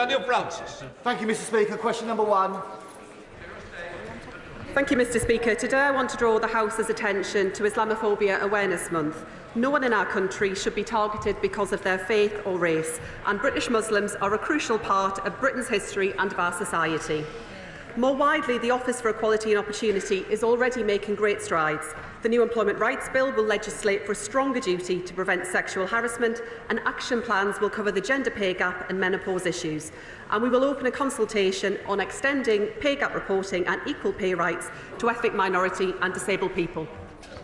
Daniel Francis. Thank you, Mr. Speaker. Question number 1. Thank you, Mr. Speaker. Today I want to draw the House's attention to Islamophobia Awareness Month. No one in our country should be targeted because of their faith or race, and British Muslims are a crucial part of Britain's history and of our society. More widely, the Office for Equality and Opportunity is already making great strides. The new Employment Rights Bill will legislate for a stronger duty to prevent sexual harassment, and action plans will cover the gender pay gap and menopause issues. And we will open a consultation on extending pay gap reporting and equal pay rights to ethnic minority and disabled people.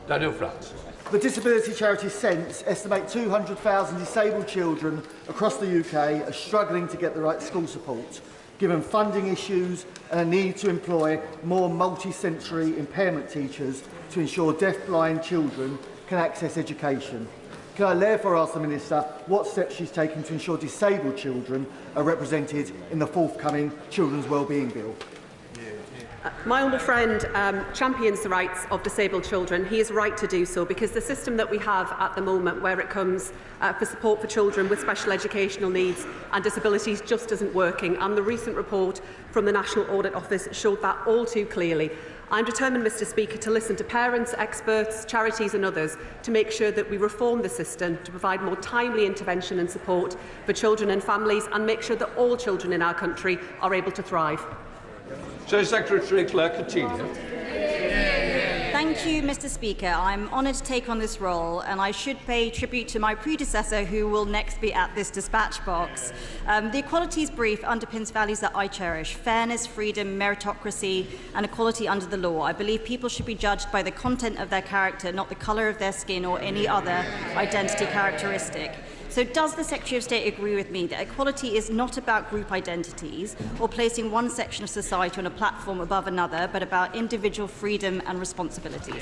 Daniel Francis. The disability charity Sense estimate 200,000 disabled children across the UK are struggling to get the right school support, given funding issues and a need to employ more multi-sensory impairment teachers to ensure deaf-blind children can access education. Can I therefore ask the Minister what steps she's taken to ensure disabled children are represented in the forthcoming Children's Wellbeing Bill? My honourable friend champions the rights of disabled children. He is right to do so, because the system that we have at the moment, where it comes for support for children with special educational needs and disabilities, just isn't working. And the recent report from the National Audit Office showed that all too clearly. I'm determined, Mr. Speaker, to listen to parents, experts, charities and others to make sure that we reform the system to provide more timely intervention and support for children and families, and make sure that all children in our country are able to thrive. Secretary-Clerk Coutinho. Thank you, Mr. Speaker. I'm honoured to take on this role, and I should pay tribute to my predecessor, who will next be at this dispatch box. The Equalities Brief underpins values that I cherish: fairness, freedom, meritocracy and equality under the law. I believe people should be judged by the content of their character, not the colour of their skin or any other identity characteristic. So does the Secretary of State agree with me that equality is not about group identities or placing one section of society on a platform above another, but about individual freedom and responsibilities?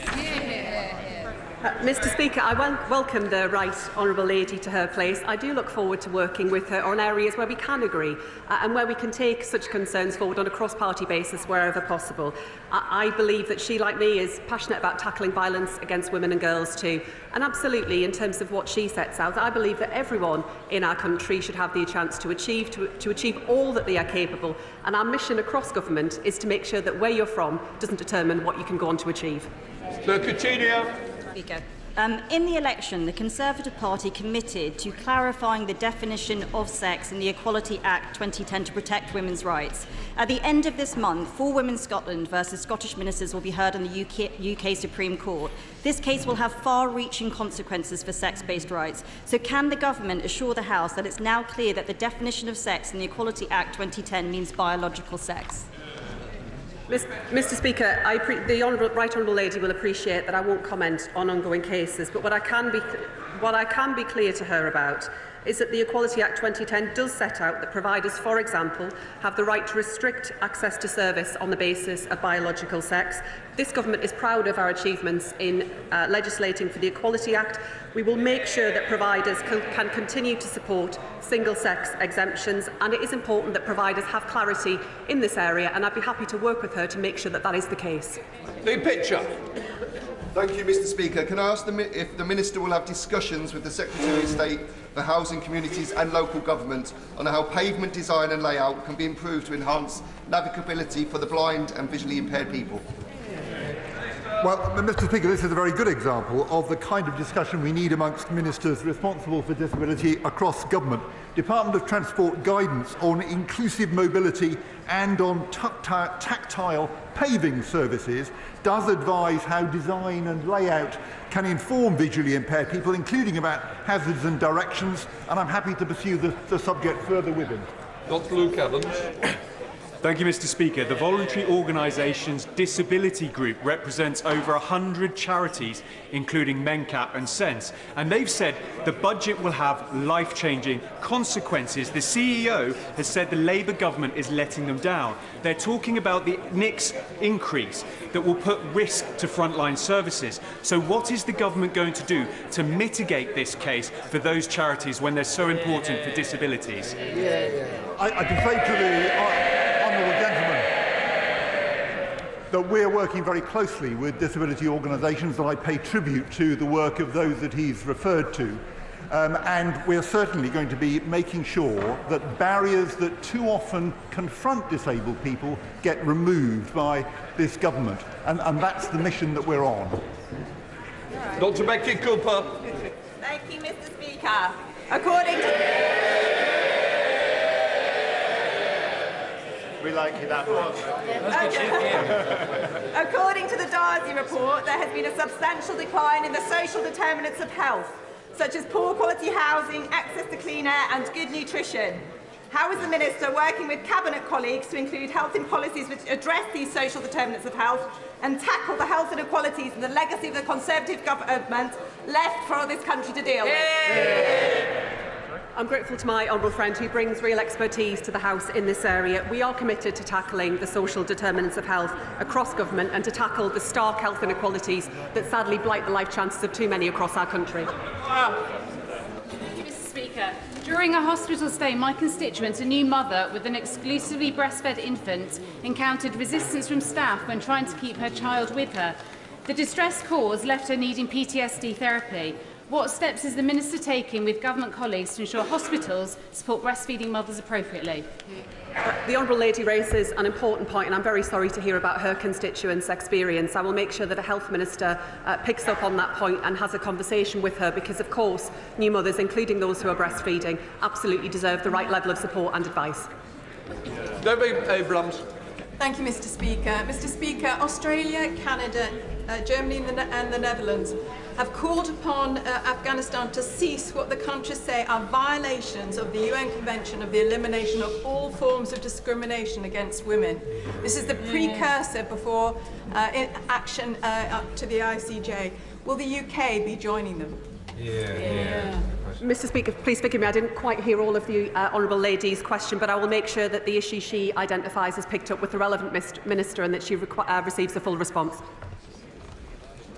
Mr. Speaker, I welcome the right honourable lady to her place. I do look forward to working with her on areas where we can agree and where we can take such concerns forward on a cross-party basis wherever possible. I believe that she, like me, is passionate about tackling violence against women and girls too. And absolutely, in terms of what she sets out, I believe that everyone in our country should have the chance to achieve all that they are capable. And our mission across government is to make sure that where you're from doesn't determine what you can go on to achieve. Coutinho. Speaker. In the election, the Conservative Party committed to clarifying the definition of sex in the Equality Act 2010 to protect women's rights. At the end of this month, For Women Scotland versus Scottish ministers will be heard in the UK Supreme Court. This case will have far-reaching consequences for sex-based rights. So can the government assure the House that it's now clear that the definition of sex in the Equality Act 2010 means biological sex? Mr. Speaker, the right honourable lady will appreciate that I won't comment on ongoing cases, but what I can be clear to her about is that the Equality Act 2010 does set out that providers, for example, have the right to restrict access to service on the basis of biological sex. This government is proud of our achievements in legislating for the Equality Act. We will make sure that providers can continue to support single-sex exemptions, and it is important that providers have clarity in this area, and I'd be happy to work with her to make sure that that is the case. The picture. Thank you, Mr. Speaker. Can I ask if the Minister will have discussions with the Secretary of State for Housing, Communities and Local Government on how pavement design and layout can be improved to enhance navigability for the blind and visually impaired people? Well, Mr. Speaker, this is a very good example of the kind of discussion we need amongst ministers responsible for disability across government. Department of Transport guidance on inclusive mobility and on tactile paving services does advise how design and layout can inform visually impaired people, including about hazards and directions, and I'm happy to pursue the subject further with him. Dr. Luke Evans. Thank you, Mr. Speaker. The voluntary organisation's disability group represents over 100 charities, including MENCAP and SENSE, and they've said the budget will have life-changing consequences. The CEO has said the Labour government is letting them down. They're talking about the NICS increase that will put risk to frontline services. So what is the government going to do to mitigate this case for those charities when they're so important for disabilities? I can say to the honourable gentleman that we're working very closely with disability organisations, and I pay tribute to the work of those that he's referred to. and we're certainly going to be making sure that barriers that too often confront disabled people get removed by this government. And that's the mission that we're on. Dr. Becky Cooper. Thank you, Mr. Speaker. According to... We like you that much. According to the Darcy report, there has been a substantial decline in the social determinants of health, such as poor quality housing, access to clean air and good nutrition. How is the Minister working with Cabinet colleagues to include health in policies which address these social determinants of health and tackle the health inequalities and the legacy of the Conservative government left for this country to deal with? I'm grateful to my honourable friend who brings real expertise to the House in this area. We are committed to tackling the social determinants of health across government and to tackle the stark health inequalities that sadly blight the life chances of too many across our country. Thank you, Mr. Speaker. During a hospital stay, my constituent, a new mother with an exclusively breastfed infant, encountered resistance from staff when trying to keep her child with her. The distress caused left her needing PTSD therapy. What steps is the Minister taking with government colleagues to ensure hospitals support breastfeeding mothers appropriately? The Honourable Lady raises an important point, and I'm very sorry to hear about her constituents' experience. I will make sure that a Health Minister picks up on that point and has a conversation with her, because, of course, new mothers, including those who are breastfeeding, absolutely deserve the right level of support and advice. Debbie Abrams. Thank you, Mr. Speaker. Mr. Speaker, Australia, Canada, Germany and the Netherlands have called upon Afghanistan to cease what the countries say are violations of the UN Convention of the elimination of all forms of discrimination against women. This is the precursor before action up to the ICJ. Will the UK be joining them? Mr. Speaker, please forgive me, I didn't quite hear all of the Honourable Lady's question, but I will make sure that the issue she identifies is picked up with the relevant Minister and that she receives a full response.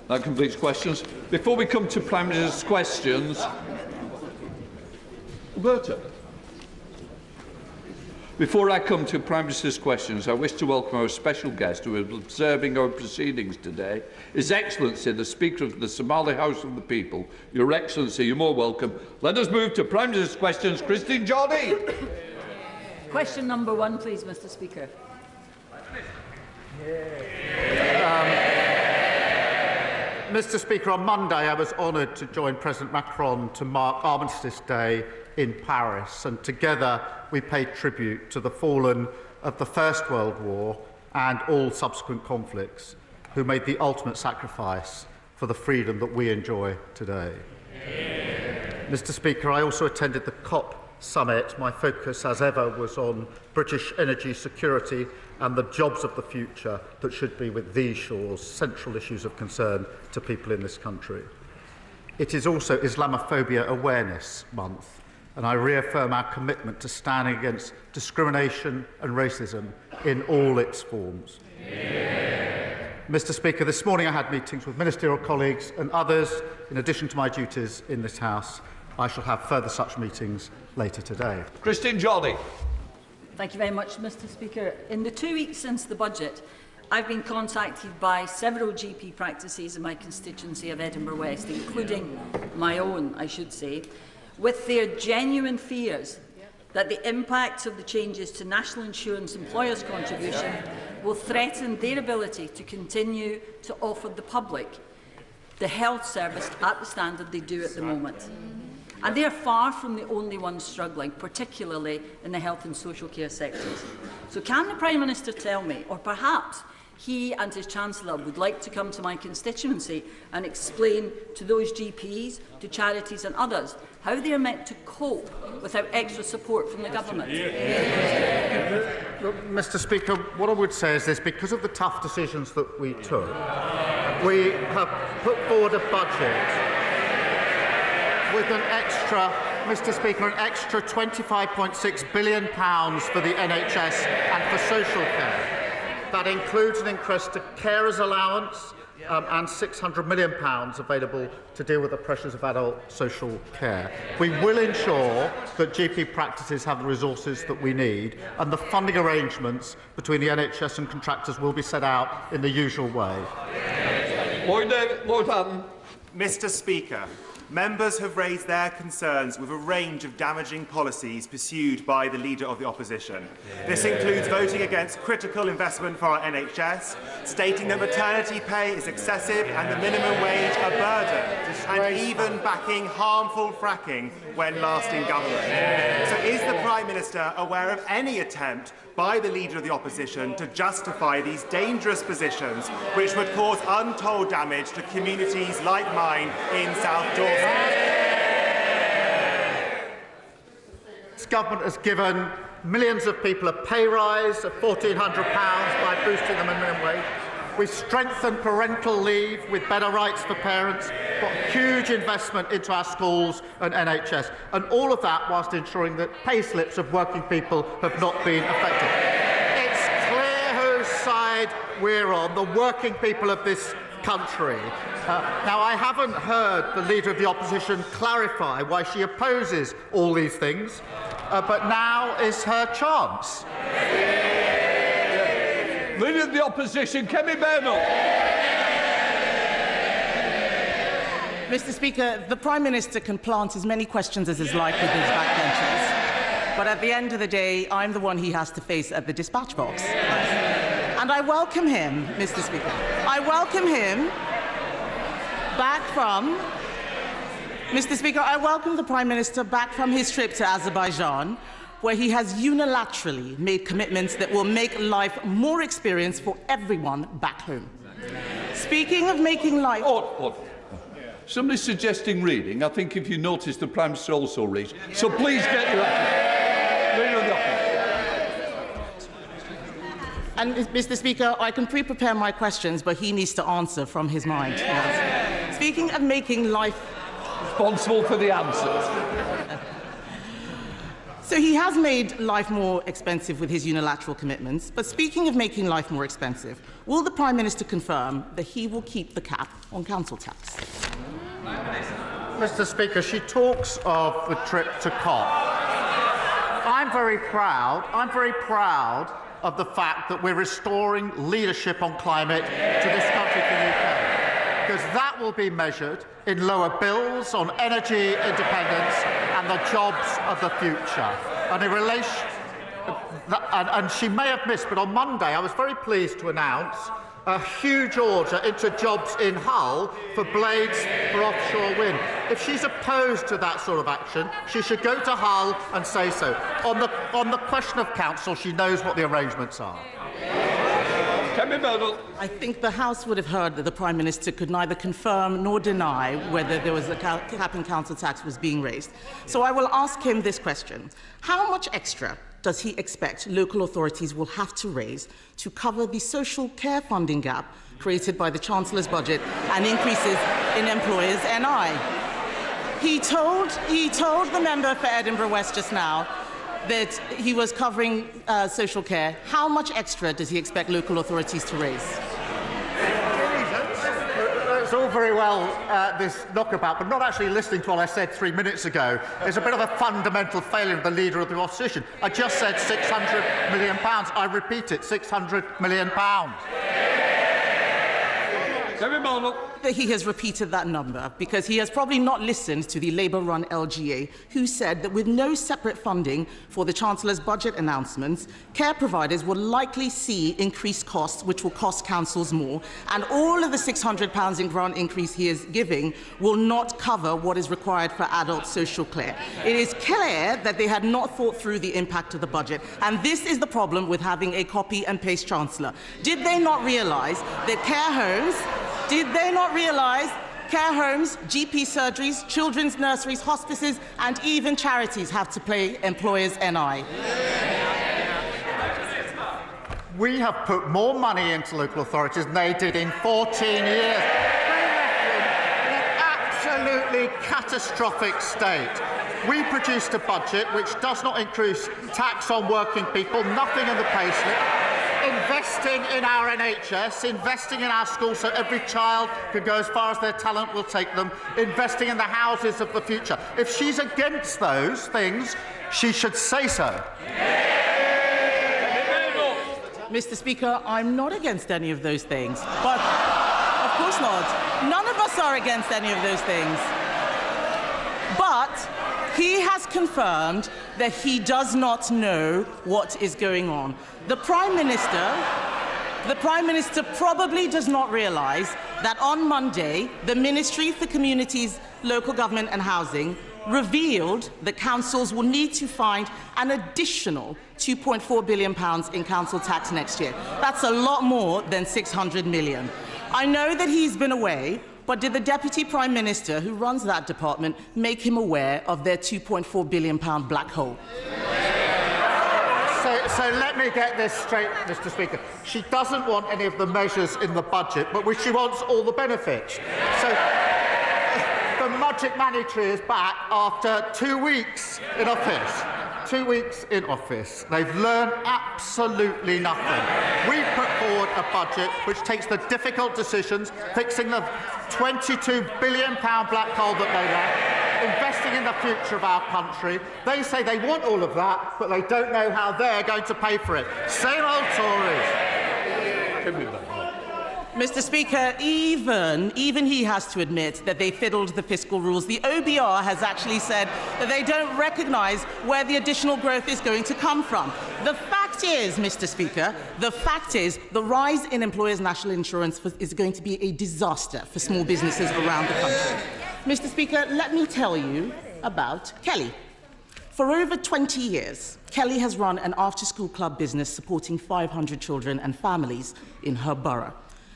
That completes questions. Before we come to Prime Minister's questions, Roberta. Before I come to Prime Minister's questions, I wish to welcome our special guest who is observing our proceedings today, His Excellency, the Speaker of the Somali House of the People. Your Excellency, you're more welcome. Let us move to Prime Minister's questions. Christine Jolly. Question number 1, please, Mr. Speaker. Mr. Speaker, on Monday I was honoured to join President Macron to mark Armistice Day in Paris, and together we paid tribute to the fallen of the First World War and all subsequent conflicts who made the ultimate sacrifice for the freedom that we enjoy today. Mr. Speaker, I also attended the COP summit. My focus, as ever, was on British energy security and the jobs of the future that should be with these shores, central issues of concern to people in this country. It is also Islamophobia Awareness Month, and I reaffirm our commitment to standing against discrimination and racism in all its forms. Mr. Speaker, this morning I had meetings with ministerial colleagues and others, in addition to my duties in this House. I shall have further such meetings later today. Christine Jolly. Thank you very much, Mr. Speaker. In the 2 weeks since the budget, I've been contacted by several GP practices in my constituency of Edinburgh West, including my own, I should say, with their genuine fears that the impact of the changes to National Insurance Employers' contribution will threaten their ability to continue to offer the public the health service at the standard they do at the moment. And they are far from the only ones struggling, particularly in the health and social care sectors. So can the Prime Minister tell me, or perhaps he and his Chancellor would like to come to my constituency and explain to those GPs, to charities and others, how they are meant to cope without extra support from the government? Mr. Speaker, what I would say is this: because of the tough decisions that we took, we have put forward a budget with an extra, Mr. Speaker, an extra £25.6 billion for the NHS and for social care. That includes an increase to carers allowance and £600 million available to deal with the pressures of adult social care. We will ensure that GP practices have the resources that we need, and the funding arrangements between the NHS and contractors will be set out in the usual way. Lord Hatton. Mr. Speaker, Members have raised their concerns with a range of damaging policies pursued by the Leader of the Opposition. This includes voting against critical investment for our NHS, stating that maternity pay is excessive and the minimum wage a burden, and even backing harmful fracking when last in government. So is the Prime Minister aware of any attempt by the Leader of the Opposition to justify these dangerous positions which would cause untold damage to communities like mine in South Dorset? This government has given millions of people a pay rise of £1,400 by boosting them in minimum wage. We've strengthened parental leave with better rights for parents, got huge investment into our schools and NHS, and all of that whilst ensuring that pay slips of working people have not been affected. It's clear whose side we're on, the working people of this country. Now, I haven't heard the Leader of the Opposition clarify why she opposes all these things, but now is her chance. Leader of the Opposition, Kemi Bernal. Mr. Speaker, the Prime Minister can plant as many questions as is like with his backbenchers, but at the end of the day, I'm the one he has to face at the dispatch box. And I welcome him, Mr. Speaker. I welcome him back from... Mr. Speaker, I welcome the Prime Minister back from his trip to Azerbaijan, where he has unilaterally made commitments that will make life more experienced for everyone back home. Speaking of making life... Somebody's suggesting reading. I think if you notice, the Prime Minister also reads. So please get your... Leader of the Opposition. And, Mr. Speaker, I can pre-prepare my questions, but he needs to answer from his mind. Yes. Speaking of making life... Responsible for the answers. So he has made life more expensive with his unilateral commitments, but speaking of making life more expensive, will the Prime Minister confirm that he will keep the cap on council tax? Mr. Speaker, she talks of the trip to COP. I'm very proud of the fact that we're restoring leadership on climate to this country, to the UK, because that will be measured in lower bills on energy independence and the jobs of the future. And in relation, and she may have missed, but on Monday I was very pleased to announce a huge order into jobs in Hull for blades for offshore wind. If she's opposed to that sort of action, she should go to Hull and say so. On the question of council, she knows what the arrangements are. I think the House would have heard that the Prime Minister could neither confirm nor deny whether there was a cap in council tax was being raised. So I will ask him this question. How much extra does he expect local authorities will have to raise to cover the social care funding gap created by the Chancellor's budget and increases in employers' NI? He told the member for Edinburgh West just now that he was covering social care. How much extra does he expect local authorities to raise? It's all very well, this knockabout, but not actually listening to what I said 3 minutes ago. It's a bit of a fundamental failure of the Leader of the Opposition. I just said £600 million. I repeat it, £600 million. That he has repeated that number because he has probably not listened to the Labour-run LGA, who said that with no separate funding for the Chancellor's budget announcements, care providers will likely see increased costs, which will cost councils more, and all of the £600 in grant increase he is giving will not cover what is required for adult social care. It is clear that they had not thought through the impact of the budget, and this is the problem with having a copy-and-paste Chancellor. Did they not realise that care homes... Did they not realise care homes, GP surgeries, children's nurseries, hospices and even charities have to pay employers' NI? We have put more money into local authorities than they did in 14 years. An absolutely catastrophic state. We produced a budget which does not increase tax on working people, nothing in the payslip. Investing in our NHS, investing in our schools so every child can go as far as their talent will take them, investing in the houses of the future. If she's against those things, she should say so. Mr. Speaker, I'm not against any of those things. But, of course not. None of us are against any of those things. he has confirmed that he does not know what is going on. The Prime Minister probably does not realise that on Monday, the Ministry for Communities, Local Government and Housing revealed that councils will need to find an additional £2.4 billion in council tax next year. That's a lot more than £600 million. I know that he's been away, but did the Deputy Prime Minister, who runs that department, make him aware of their £2.4 billion black hole? So let me get this straight, Mr. Speaker. She doesn't want any of the measures in the budget, but she wants all the benefits. So the Magic Money Tree is back after 2 weeks in office. 2 weeks in office. They've learned absolutely nothing. We put forward a budget which takes the difficult decisions, fixing the £22 billion black hole that they left, investing in the future of our country. They say they want all of that, but they don't know how they're going to pay for it. Same old Tories. Mr. Speaker, even he has to admit that they fiddled the fiscal rules. The OBR has actually said that they don't recognise where the additional growth is going to come from. The fact is, Mr. Speaker, the fact is the rise in employers' national insurance is going to be a disaster for small businesses around the country. Mr. Speaker, let me tell you about Kelly. For over 20 years, Kelly has run an after-school club business supporting 500 children and families in her borough.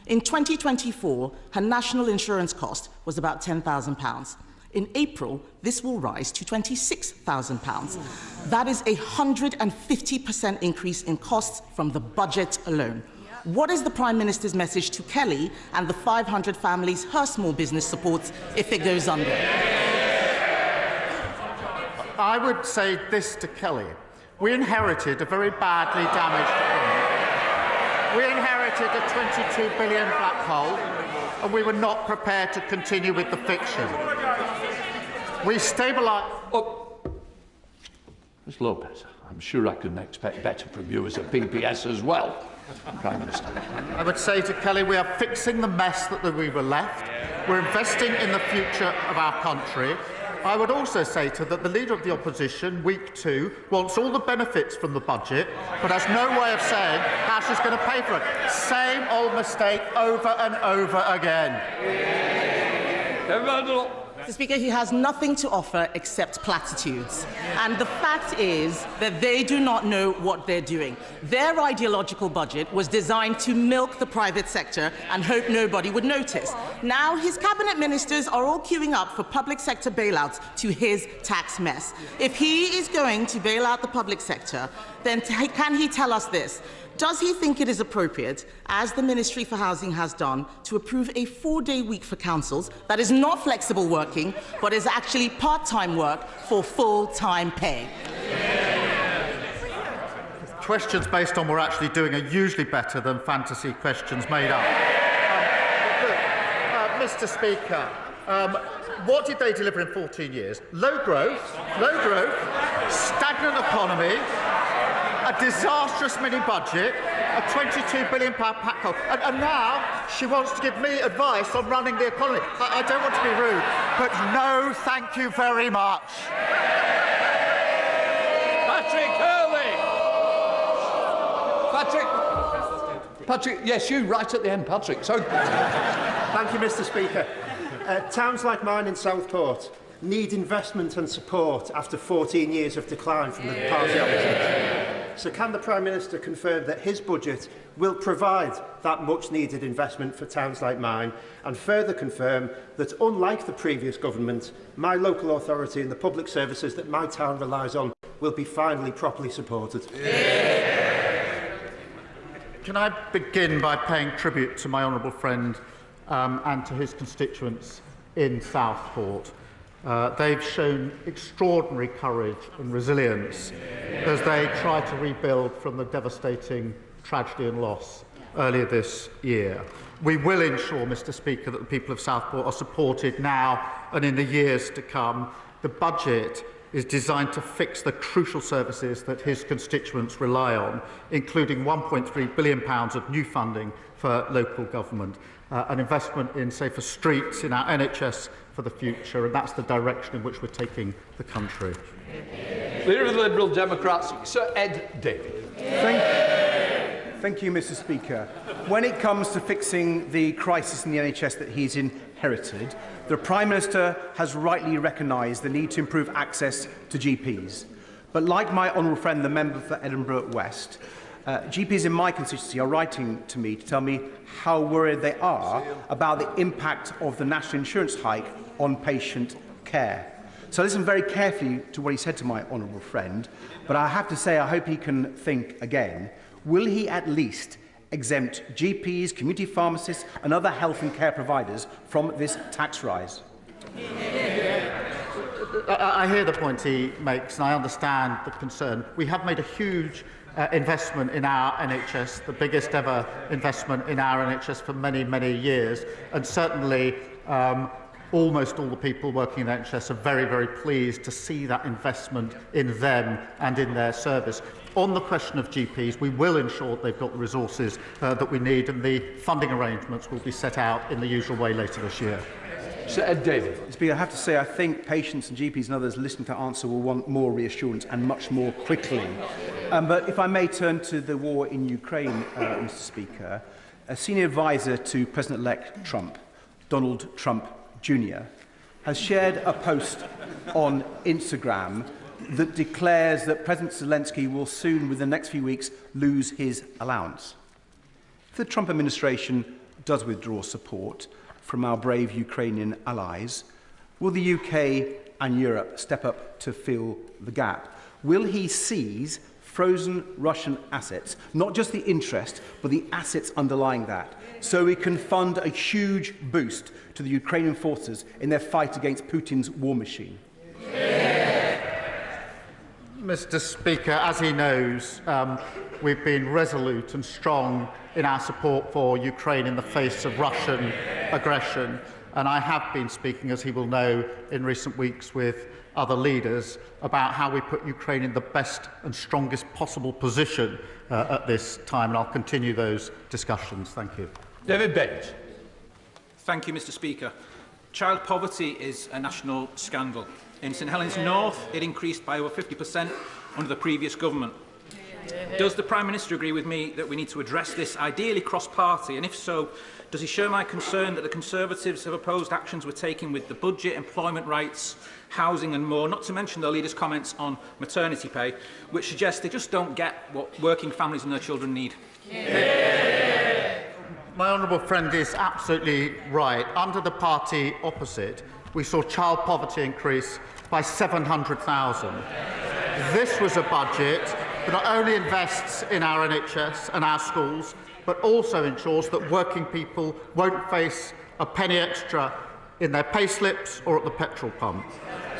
In 2024, her national insurance cost was about £10,000. In April, this will rise to £26,000. That is a 150% increase in costs from the budget alone. What is the Prime Minister's message to Kelly and the 500 families her small business supports if it goes under? I would say this to Kelly. We inherited a very badly damaged economy. We inherited a £22 billion black hole, and we were not prepared to continue with the fiction. We stabilised... Oh, Ms Lopez, I'm sure I can expect better from you as a PPS as well, Prime Minister. I would say to Kelly, we are fixing the mess that we were left. We're investing in the future of our country. I would also say to her that the Leader of the Opposition, week 2, wants all the benefits from the budget, but has no way of saying how she's going to pay for it. Same old mistake over and over again. Mr. Speaker, he has nothing to offer except platitudes. And the fact is that they do not know what they're doing. Their ideological budget was designed to milk the private sector and hope nobody would notice. Now his cabinet ministers are all queuing up for public sector bailouts to his tax mess. If he is going to bail out the public sector, then can he tell us this? Does he think it is appropriate, as the Ministry for Housing has done, to approve a 4-day week for councils that is not flexible working, but is actually part-time work for full-time pay? Questions based on what we're actually doing are usually better than fantasy questions made up. Mr. Speaker, what did they deliver in 14 years? Low growth, stagnant economy, a disastrous mini-budget, a £22 billion pack hole. And now she wants to give me advice on running the economy. I don't want to be rude, but no, thank you very much. Patrick, yes, you, right at the end, Patrick. So... Thank you, Mr. Speaker. Towns like mine in Southport need investment and support after 14 years of decline from the party opposition. So can the Prime Minister confirm that his budget will provide that much-needed investment for towns like mine, and further confirm that, unlike the previous government, my local authority and the public services that my town relies on will be finally properly supported? Can I begin by paying tribute to my honourable friend and to his constituents in Southport? They've shown extraordinary courage and resilience as they try to rebuild from the devastating tragedy and loss earlier this year. We will ensure, Mr. Speaker, that the people of Southport are supported now and in the years to come. The budget is designed to fix the crucial services that his constituents rely on, including £1.3 billion of new funding for local government, an investment in safer streets, in our NHS for the future, and that's the direction in which we're taking the country. Leader of the Liberal Democrats, Sir Ed David. Thank you, Mr. Speaker. When it comes to fixing the crisis in the NHS that he's inherited, the Prime Minister has rightly recognised the need to improve access to GPs. But like my honourable friend, the member for Edinburgh West, GPs in my constituency are writing to me to tell me how worried they are about the impact of the national insurance hike on patient care. So I listened very carefully to what he said to my honourable friend, but I have to say I hope he can think again. Will he at least exempt GPs, community pharmacists and other health and care providers from this tax rise? I hear the point he makes, and I understand the concern. We have made a huge investment in our NHS, the biggest ever investment in our NHS for many, many years, and certainly almost all the people working in the NHS are very, very pleased to see that investment in them and in their service. On the question of GPs, we will ensure they've got the resources that we need, and the funding arrangements will be set out in the usual way later this year. Sir Ed David. Speaker, I have to say I think patients and GPs and others listening to answer will want more reassurance and much more quickly. But if I may turn to the war in Ukraine, Mr. Speaker, a senior advisor to President-elect Trump, Donald Trump Jr., has shared a post on Instagram that declares that President Zelensky will soon, within the next few weeks, lose his allowance. If the Trump administration does withdraw support from our brave Ukrainian allies, will the UK and Europe step up to fill the gap? Will he seize frozen Russian assets, not just the interest, but the assets underlying that, so we can fund a huge boost to the Ukrainian forces in their fight against Putin's war machine? Mr. Speaker, as he knows, we've been resolute and strong in our support for Ukraine in the face of Russian aggression, and I have been speaking, as he will know, in recent weeks with other leaders about how we put Ukraine in the best and strongest possible position at this time, and I'll continue those discussions. Thank you. David Bent. Thank you, Mr. Speaker. Child poverty is a national scandal. In St Helens North, it increased by over 50% under the previous government. Does the Prime Minister agree with me that we need to address this, ideally cross-party? And if so, does he share my concern that the Conservatives have opposed actions we're taking with the budget, employment rights, housing and more, not to mention their leader's comments on maternity pay, which suggest they just don't get what working families and their children need? My honourable friend is absolutely right. Under the party opposite, we saw child poverty increase by 700,000. This was a budget that not only invests in our NHS and our schools, but also ensures that working people won't face a penny extra in their pay slips or at the petrol pump.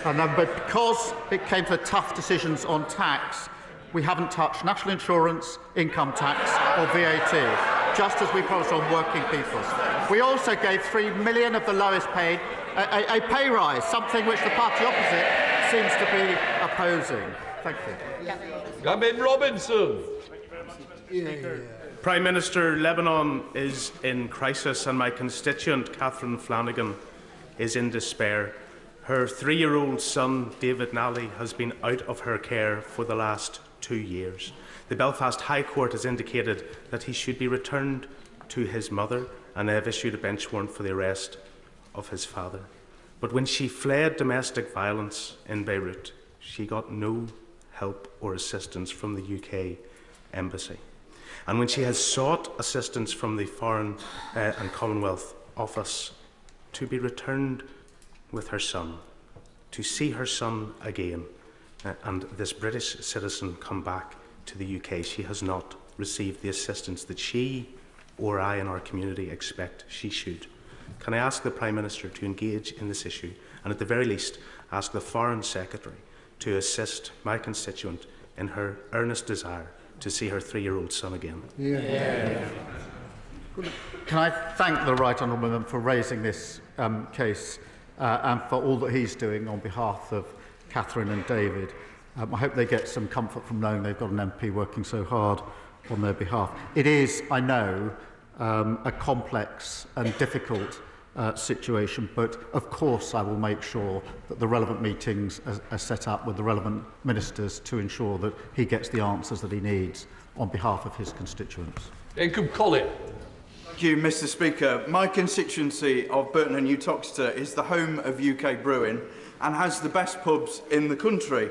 But because it came to tough decisions on tax, we haven't touched national insurance, income tax or VAT, just as we promised on working people. We also gave 3 million of the lowest paid a pay rise, something which the party opposite seems to be opposing. Thank you. Gavin Robinson. Prime Minister, Lebanon is in crisis and my constituent Catherine Flanagan is in despair. Her 3-year-old son, David Nally, has been out of her care for the last 2 years. The Belfast High Court has indicated that he should be returned to his mother, and they have issued a bench warrant for the arrest of his father. But when she fled domestic violence in Beirut, she got no help or assistance from the UK Embassy. And when she has sought assistance from the Foreign and Commonwealth Office to be returned with her son, to see her son again, and this British citizen come back to the UK, she has not received the assistance that she or I in our community expect she should. Can I ask the Prime Minister to engage in this issue and at the very least ask the Foreign Secretary to assist my constituent in her earnest desire to see her 3-year-old son again? Can I thank the Right Honourable Member for raising this case and for all that he's doing on behalf of Catherine and David. I hope they get some comfort from knowing they've got an MP working so hard on their behalf. It is, I know, a complex and difficult situation, but of course I will make sure that the relevant meetings are set up with the relevant ministers to ensure that he gets the answers that he needs on behalf of his constituents. Colin. Thank you, Mr. Speaker. My constituency of Burton and Uttoxeter is the home of UK brewing and has the best pubs in the country.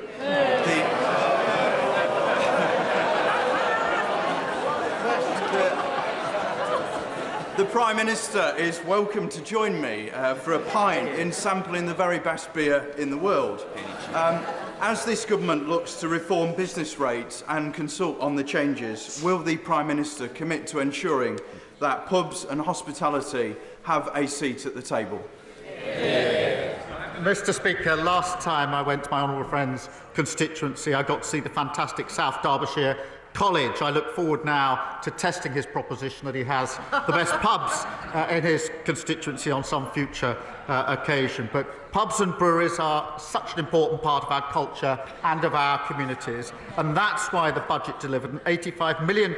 The Prime Minister is welcome to join me for a pint in sampling the very best beer in the world. As this government looks to reform business rates and consult on the changes, will the Prime Minister commit to ensuring that pubs and hospitality have a seat at the table? Mr. Speaker, last time I went to my honourable friend's constituency, I got to see the fantastic South Derbyshire College. I look forward now to testing his proposition that he has the best pubs in his constituency on some future occasion. But pubs and breweries are such an important part of our culture and of our communities, and that's why the budget delivered an £85 million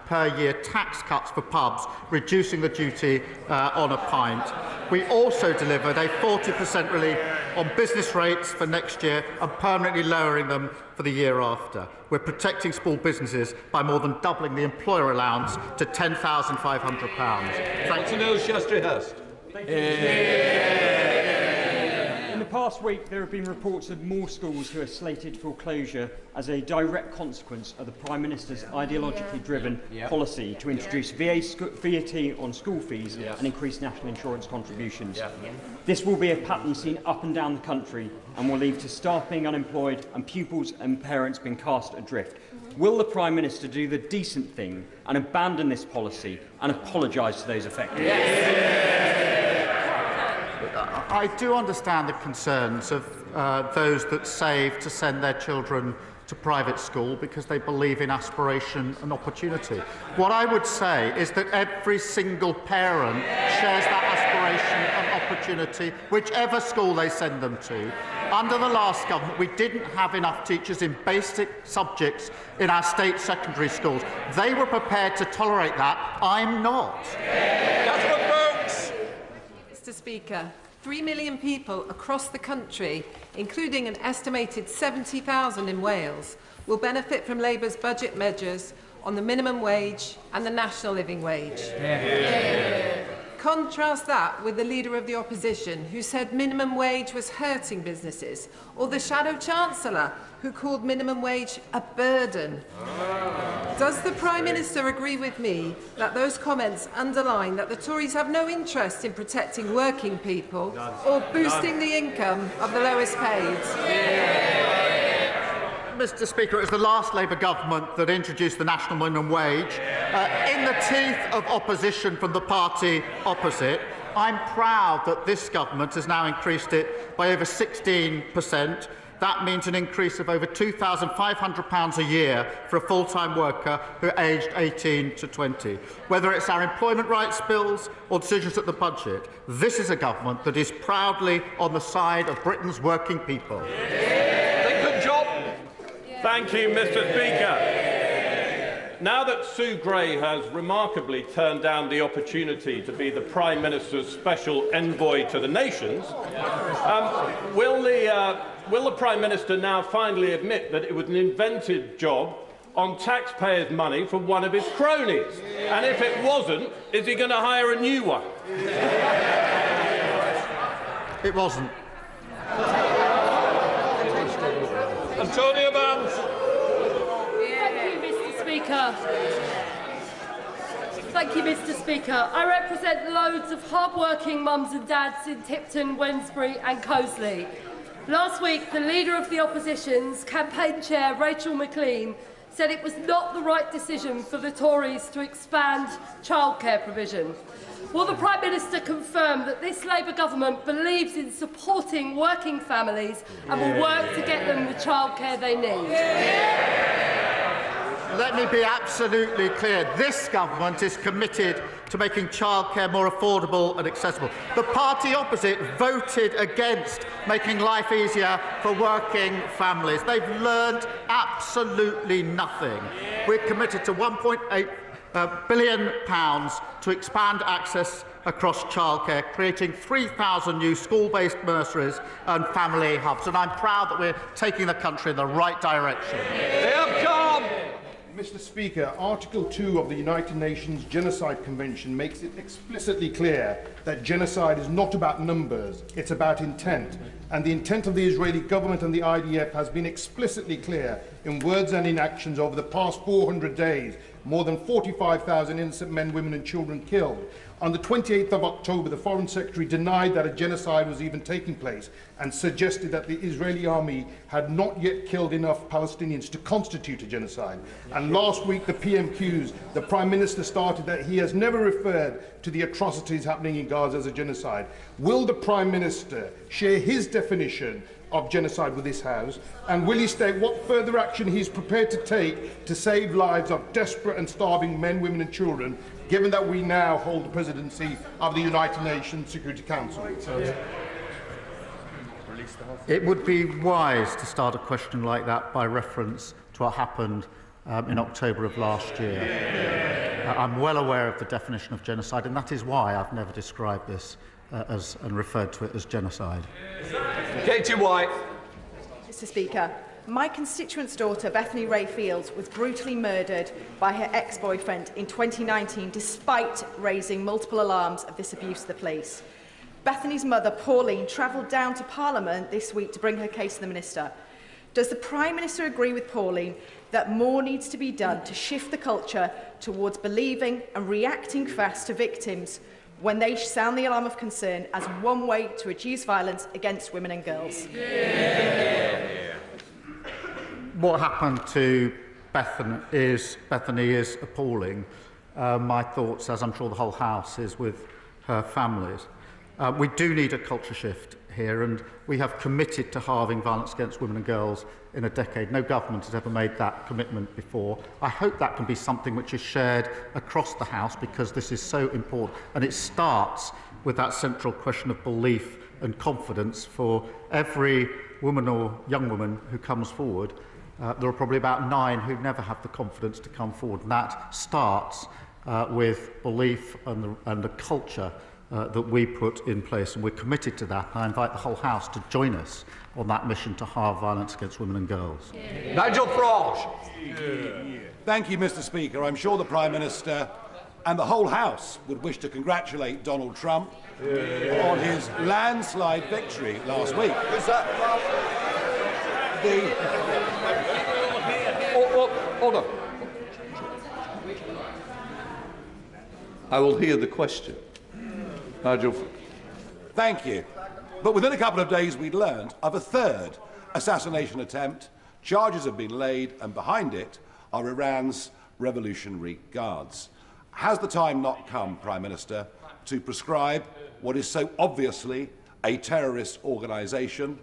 per year tax cuts for pubs, reducing the duty on a pint. We also delivered a 40% relief on business rates for next year and permanently lowering them for the year after. We're protecting small businesses by more than doubling the employer allowance to £10,500. Thanks to Neil Shastrey-Hurst. In the past week, there have been reports of more schools who are slated for closure as a direct consequence of the Prime Minister's ideologically driven policy to introduce VAT on school fees and increase national insurance contributions. This will be a pattern seen up and down the country and will lead to staff being unemployed and pupils and parents being cast adrift. Will the Prime Minister do the decent thing and abandon this policy and apologise to those affected? I do understand the concerns of those that save to send their children to private school because they believe in aspiration and opportunity. What I would say is that every single parent shares that aspiration and opportunity, whichever school they send them to. Under the last government, we didn't have enough teachers in basic subjects in our state secondary schools. They were prepared to tolerate that. I'm not. Mr. Speaker, 3 million people across the country, including an estimated 70,000 in Wales, will benefit from Labour's budget measures on the minimum wage and the national living wage. Contrast that with the Leader of the Opposition, who said minimum wage was hurting businesses, or the Shadow Chancellor, who called minimum wage a burden. Does the Prime Minister agree with me that those comments underline that the Tories have no interest in protecting working people or boosting the income of the lowest paid? Mr. Speaker, it was the last Labour government that introduced the national minimum wage. In the teeth of opposition from the party opposite, I'm proud that this government has now increased it by over 16%. That means an increase of over £2,500 a year for a full-time worker who are aged 18 to 20. Whether it's our employment rights bills or decisions at the budget, this is a government that is proudly on the side of Britain's working people. Good job. Thank you, Mr. Speaker. Now that Sue Gray has remarkably turned down the opportunity to be the Prime Minister's special envoy to the nations, will the Prime Minister now finally admit that it was an invented job on taxpayers' money from one of his cronies? And if it wasn't, is he going to hire a new one? It wasn't. Antonia Vance. Thank you, Mr. Speaker. Thank you, Mr. Speaker. I represent loads of hard-working mums and dads in Tipton, Wednesbury and Coseley. Last week, the Leader of the Opposition's campaign chair, Rachel McLean, said it was not the right decision for the Tories to expand childcare provision. Will the Prime Minister confirm that this Labour government believes in supporting working families and will work to get them the childcare they need? Let me be absolutely clear. This government is committed to making childcare more affordable and accessible. The party opposite voted against making life easier for working families. They've learned absolutely nothing. We're committed to £1.8 billion to expand access across childcare, creating 3,000 new school-based nurseries and family hubs. And I'm proud that we're taking the country in the right direction. Mr. Speaker, Article 2 of the United Nations Genocide Convention makes it explicitly clear that genocide is not about numbers, it's about intent. And the intent of the Israeli government and the IDF has been explicitly clear in words and in actions over the past 400 days. More than 45,000 innocent men, women and children killed. On the 28th of October, the Foreign Secretary denied that a genocide was even taking place and suggested that the Israeli army had not yet killed enough Palestinians to constitute a genocide. And last week, the PMQs, the Prime Minister started that he has never referred to the atrocities happening in Gaza as a genocide. Will the Prime Minister share his definition of genocide with this House, and will he state what further action he is prepared to take to save lives of desperate and starving men, women and children, given that we now hold the presidency of the United Nations Security Council? It would be wise to start a question like that by reference to what happened in October of last year. I'm well aware of the definition of genocide, and that is why I've never described this and referred to it as genocide. Katie White. Mr. Speaker, my constituent's daughter, Bethany Ray Fields, was brutally murdered by her ex-boyfriend in 2019, despite raising multiple alarms of this abuse of the police. Bethany's mother, Pauline, travelled down to Parliament this week to bring her case to the Minister. Does the Prime Minister agree with Pauline that more needs to be done to shift the culture towards believing and reacting fast to victims when they sound the alarm of concern as one way to reduce violence against women and girls? What happened to Bethany is appalling. My thoughts, as I'm sure the whole House, is with her families. We do need a culture shift here, and we have committed to halving violence against women and girls in a decade. No government has ever made that commitment before. I hope that can be something which is shared across the House, because this is so important, and it starts with that central question of belief and confidence. For every woman or young woman who comes forward, there are probably about 9 who never have the confidence to come forward, and that starts with belief and the culture that we put in place, and we're committed to that. And I invite the whole House to join us on that mission to halve violence against women and girls. Nigel Farage. Thank you, Mr. Speaker. I'm sure the Prime Minister and the whole House would wish to congratulate Donald Trump on his landslide victory last week. Hold on. I will hear the question. Nigel. Thank you. But within a couple of days, we'd learned of a third assassination attempt. Charges have been laid, and behind it are Iran's Revolutionary Guards. Has the time not come, Prime Minister, to prescribe what is so obviously a terrorist organisation,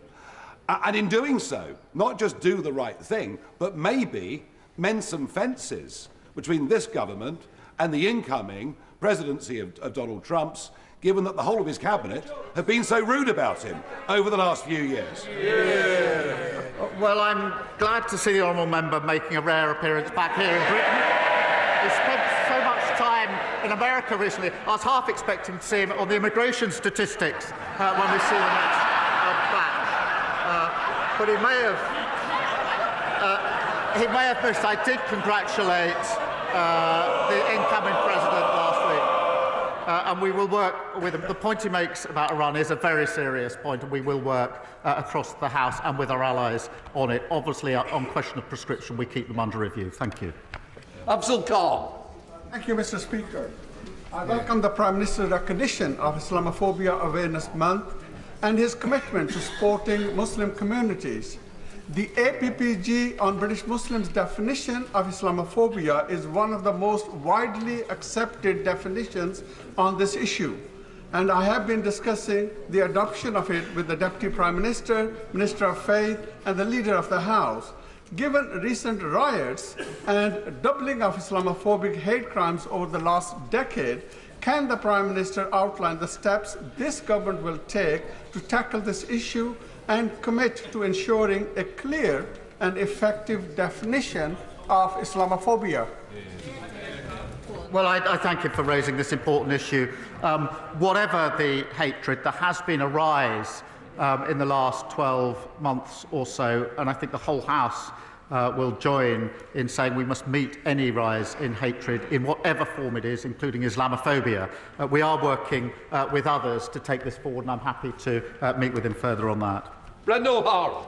and in doing so, not just do the right thing, but maybe mend some fences between this government and the incoming presidency of Donald Trump's, given that the whole of his cabinet have been so rude about him over the last few years? Well, I'm glad to see the honourable member making a rare appearance back here in Britain. He spent so much time in America recently. I was half expecting to see him on the immigration statistics when we see the next batch. But he may have missed. I did congratulate the incoming president last week. And we will work with him. The point he makes about Iran is a very serious point, and we will work across the House and with our allies on it. Obviously, on question of prescription, we keep them under review. Thank you. Afzal Khan. Thank you, Mr. Speaker. I welcome the Prime Minister's recognition of Islamophobia Awareness Month and his commitment to supporting Muslim communities. The APPG on British Muslims' definition of Islamophobia is one of the most widely accepted definitions on this issue, and I have been discussing the adoption of it with the Deputy Prime Minister, Minister of Faith, and the Leader of the House. Given recent riots and doubling of Islamophobic hate crimes over the last decade, can the Prime Minister outline the steps this government will take to tackle this issue and commit to ensuring a clear and effective definition of Islamophobia? Well, I thank him for raising this important issue. Whatever the hatred, there has been a rise in the last 12 months or so, and I think the whole House will join in saying we must meet any rise in hatred in whatever form it is, including Islamophobia. We are working with others to take this forward, and I'm happy to meet with him further on that. Brendan O'Hara.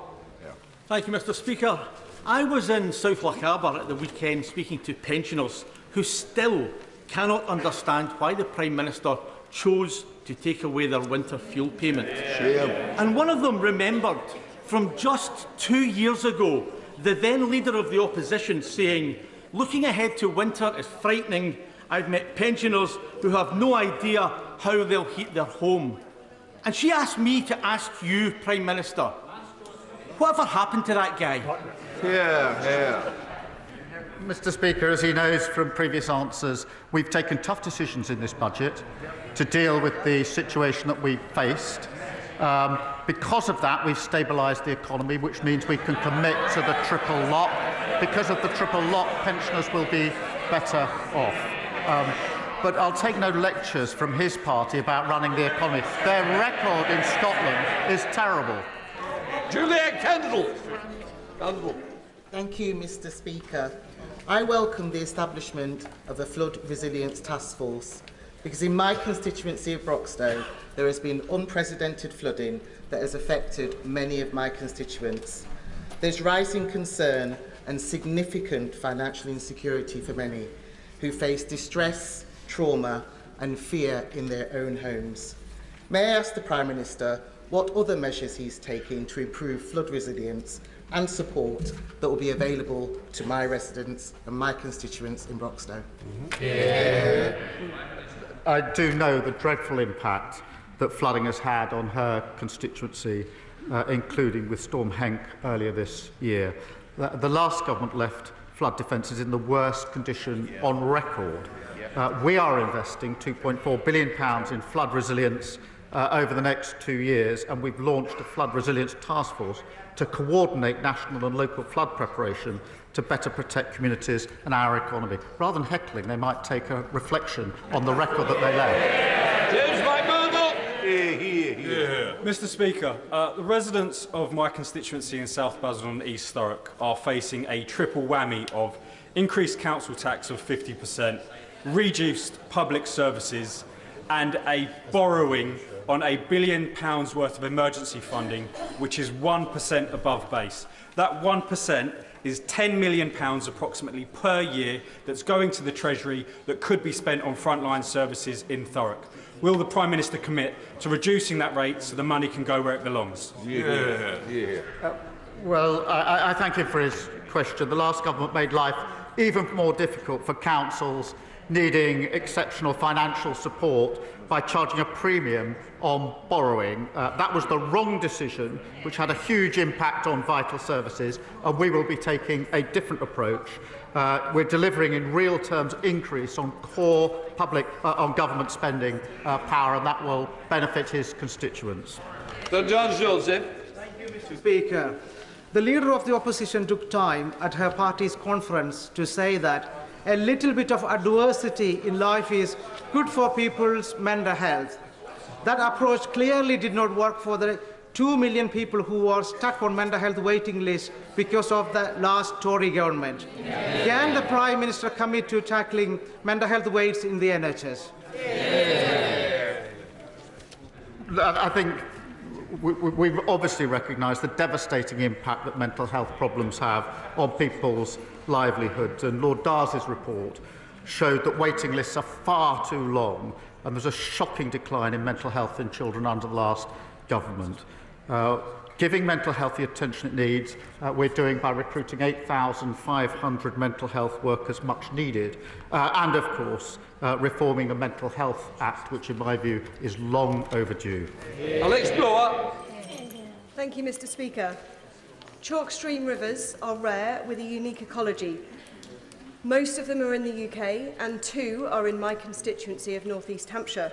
Thank you, Mr. Speaker. I was in South Lochaber at the weekend speaking to pensioners who still cannot understand why the Prime Minister chose to take away their winter fuel payment. And one of them remembered from just 2 years ago the then leader of the opposition saying, "Looking ahead to winter is frightening. I've met pensioners who have no idea how they'll heat their home." And she asked me to ask you, Prime Minister, whatever happened to that guy? Mr. Speaker, as he knows from previous answers, we've taken tough decisions in this budget to deal with the situation that we faced. Because of that, we've stabilised the economy, which means we can commit to the triple lock. Because of the triple lock, pensioners will be better off. But I'll take no lectures from his party about running the economy. Their record in Scotland is terrible. Juliet Kendall. Thank you, Mr. Speaker. I welcome the establishment of a flood resilience task force because in my constituency of Broxtowe there has been unprecedented flooding that has affected many of my constituents. There's rising concern and significant financial insecurity for many who face distress, trauma and fear in their own homes. May I ask the Prime Minister what other measures he's taking to improve flood resilience and support that will be available to my residents and my constituents in Broxtowe? I do know the dreadful impact that flooding has had on her constituency, including with Storm Henk earlier this year. The last government left flood defences in the worst condition on record. We are investing £2.4 billion in flood resilience over the next 2 years, and we've launched a flood resilience task force to coordinate national and local flood preparation to better protect communities and our economy. Rather than heckling, they might take a reflection on the record that they left. James McMurdo. Mr. Speaker, the residents of my constituency in South Basildon and East Thurrock are facing a triple whammy of increased council tax of 50%, reduced public services and a borrowing on £1 billion worth of emergency funding, which is 1% above base. That 1% is £10 million approximately per year that's going to the Treasury that could be spent on frontline services in Thurrock. Will the Prime Minister commit to reducing that rate so the money can go where it belongs? Well, I thank him for his question. The last government made life even more difficult for councils needing exceptional financial support by charging a premium on borrowing. That was the wrong decision, which had a huge impact on vital services, and we will be taking a different approach. We're delivering in real terms increase on core public, on government spending power, and that will benefit his constituents. Sir John Joseph. Thank you, Mr. Speaker. The Leader of the Opposition took time at her party's conference to say that a little bit of adversity in life is good for people's mental health. That approach clearly did not work for the 2 million people who are stuck on mental health waiting lists because of the last Tory government. Can the Prime Minister commit to tackling mental health waits in the NHS? I think we've obviously recognised the devastating impact that mental health problems have on people's livelihoods, and Lord Darcy's report showed that waiting lists are far too long, and there's a shocking decline in mental health in children under the last government. Giving mental health the attention it needs, we're doing by recruiting 8,500 mental health workers, much needed, and of course reforming the Mental Health Act, which in my view is long overdue. Alex Blower. Thank you, Mr. Speaker. Chalk stream rivers are rare with a unique ecology. Most of them are in the UK and 2 are in my constituency of North East Hampshire.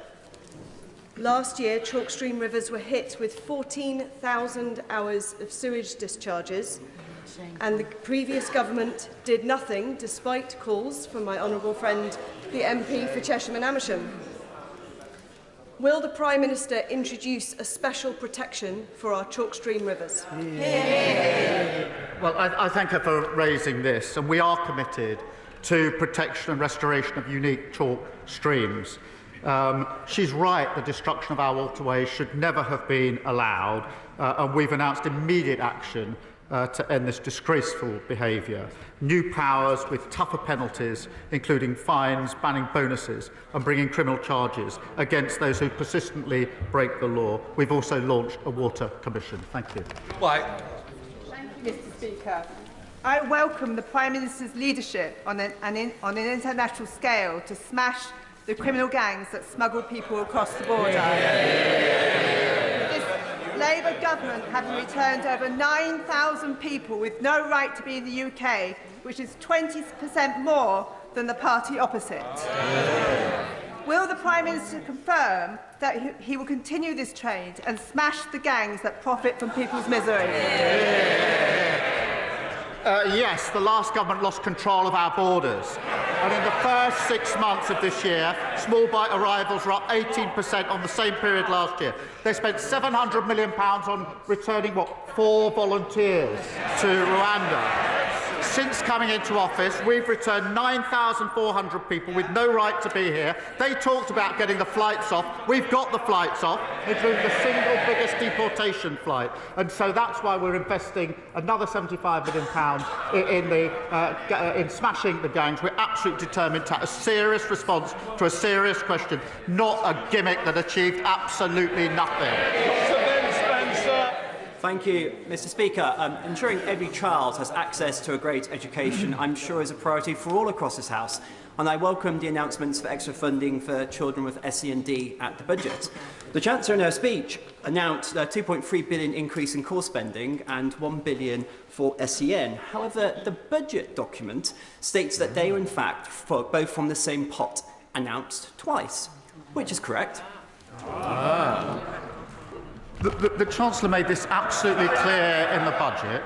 Last year, chalk stream rivers were hit with 14,000 hours of sewage discharges, And the previous government did nothing, despite calls from my honourable friend, the MP for Chesham and Amersham. Will the Prime Minister introduce a special protection for our chalk stream rivers? Well, I thank her for raising this, and we are committed to protection and restoration of unique chalk streams. She's right, the destruction of our waterways should never have been allowed, and we've announced immediate action to end this disgraceful behaviour. New powers with tougher penalties, including fines, banning bonuses and bringing criminal charges against those who persistently break the law. We've also launched a water commission. Thank you. Thank you, Mr. Speaker. I welcome the Prime Minister's leadership on an international scale to smash the criminal gangs that smuggle people across the border. Labour government having returned over 9,000 people with no right to be in the UK, which is 20% more than the party opposite. Will the Prime Minister confirm that he will continue this trend and smash the gangs that profit from people's misery? Yes, the last government lost control of our borders. And in the first 6 months of this year, small bite arrivals were up 18% on the same period last year. They spent £700 million on returning, 4 volunteers to Rwanda. Since coming into office, we've returned 9,400 people with no right to be here. They talked about getting the flights off. We've got the flights off, including the single biggest deportation flight. And so that's why we're investing another £75 million in smashing the gangs. We're absolutely determined to have a serious response to a serious question, not a gimmick that achieved absolutely nothing. Thank you, Mr. Speaker. Ensuring every child has access to a great education, I'm sure, is a priority for all across this House, and I welcome the announcements for extra funding for children with SEND at the budget. The Chancellor, in her speech, announced a £2.3 billion increase in core spending and £1 billion for SEN. However, the budget document states that they are, in fact, both from the same pot, announced twice, which is correct. The Chancellor made this absolutely clear in the budget.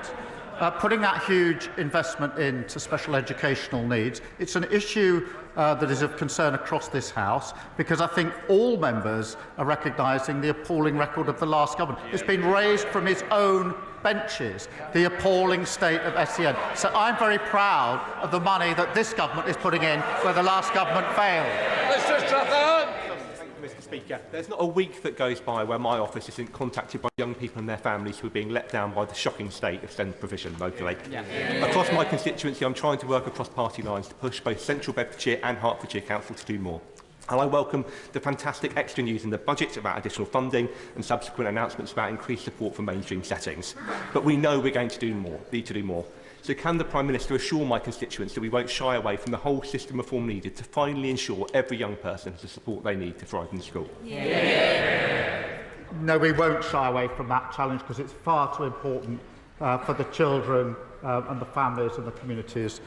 Putting that huge investment into special educational needs, it's an issue that is of concern across this House, because I think all members are recognising the appalling record of the last government. It's been raised from his own benches, the appalling state of SEN. So I'm very proud of the money that this government is putting in where the last government failed. Mr. Strathern! Mr. Speaker, there's not a week that goes by where my office isn't contacted by young people and their families who are being let down by the shocking state of SEND provision locally. Across my constituency, I'm trying to work across party lines to push both Central Bedfordshire and Hertfordshire Council to do more. And I welcome the fantastic extra news in the budget about additional funding and subsequent announcements about increased support for mainstream settings. But we know we're going to do more, need to do more. So can the Prime Minister assure my constituents that we won't shy away from the whole system reform needed to finally ensure every young person has the support they need to thrive in school? No, we won't shy away from that challenge, because it's far too important for the children and the families and the communities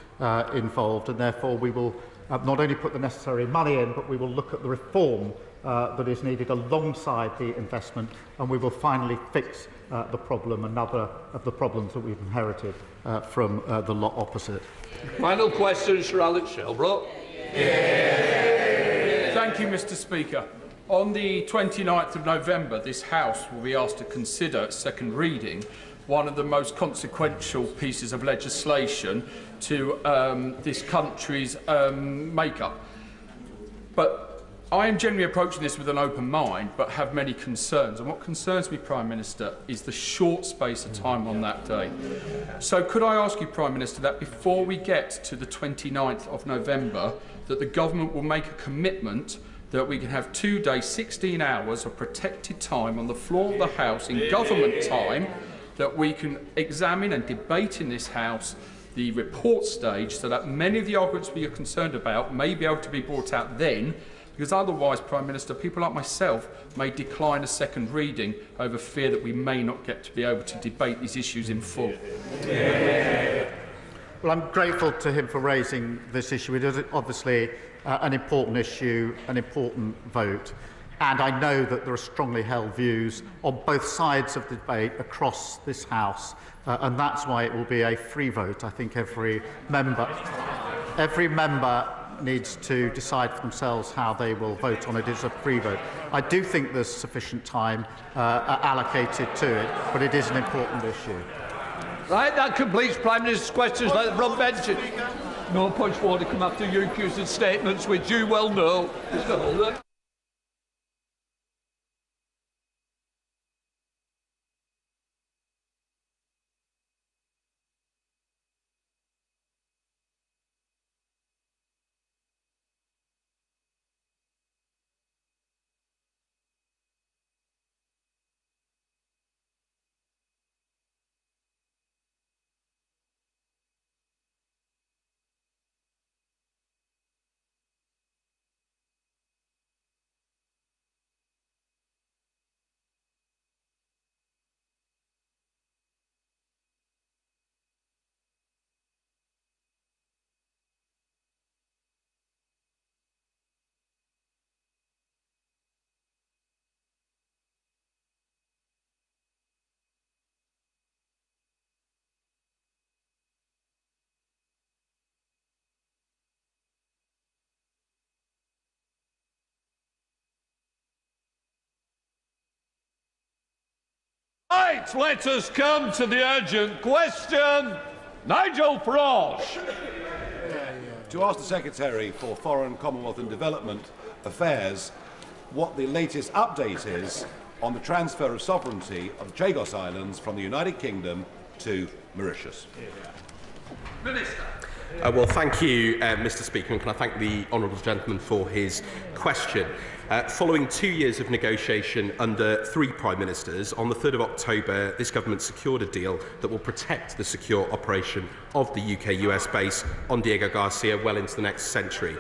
involved, and therefore we will not only put the necessary money in, but we will look at the reform that is needed alongside the investment, and we will finally fix the problem, another of the problems that we've inherited from the lot opposite. Final question, Sir Alex Shelbrooke. Thank you, Mr. Speaker. On the 29th of November, this House will be asked to consider at second reading one of the most consequential pieces of legislation to this country's make-up. But I am generally approaching this with an open mind, but have many concerns. And what concerns me, Prime Minister, is the short space of time on that day. So could I ask you, Prime Minister, that before we get to the 29th of November, that the government will make a commitment that we can have 2 days, 16 hours of protected time on the floor of the House in government time, that we can examine and debate in this House the report stage, so that many of the arguments we are concerned about may be able to be brought out then, because otherwise, Prime Minister, people like myself may decline a second reading over fear that we may not get to be able to debate these issues in full. Well, I'm grateful to him for raising this issue. It is obviously an important issue, an important vote. And I know that there are strongly held views on both sides of the debate across this House, and that's why it will be a free vote. I think every member needs to decide for themselves how they will vote on it. It's a free vote. I do think there's sufficient time allocated to it, but it is an important issue. Right, that completes Prime Minister's questions. Let the front bench. No point forward to come after your accused statements, which you well know. Mr. Holder. Right, let us come to the urgent question. Nigel Farage. To ask the Secretary for Foreign, Commonwealth and Development Affairs what the latest update is on the transfer of sovereignty of the Chagos Islands from the United Kingdom to Mauritius. Minister. Well, thank you, Mr. Speaker, and can I thank the honourable gentleman for his question. Following 2 years of negotiation under 3 Prime Ministers, on the 3rd of October, this government secured a deal that will protect the secure operation of the UK-US base on Diego Garcia well into the next century.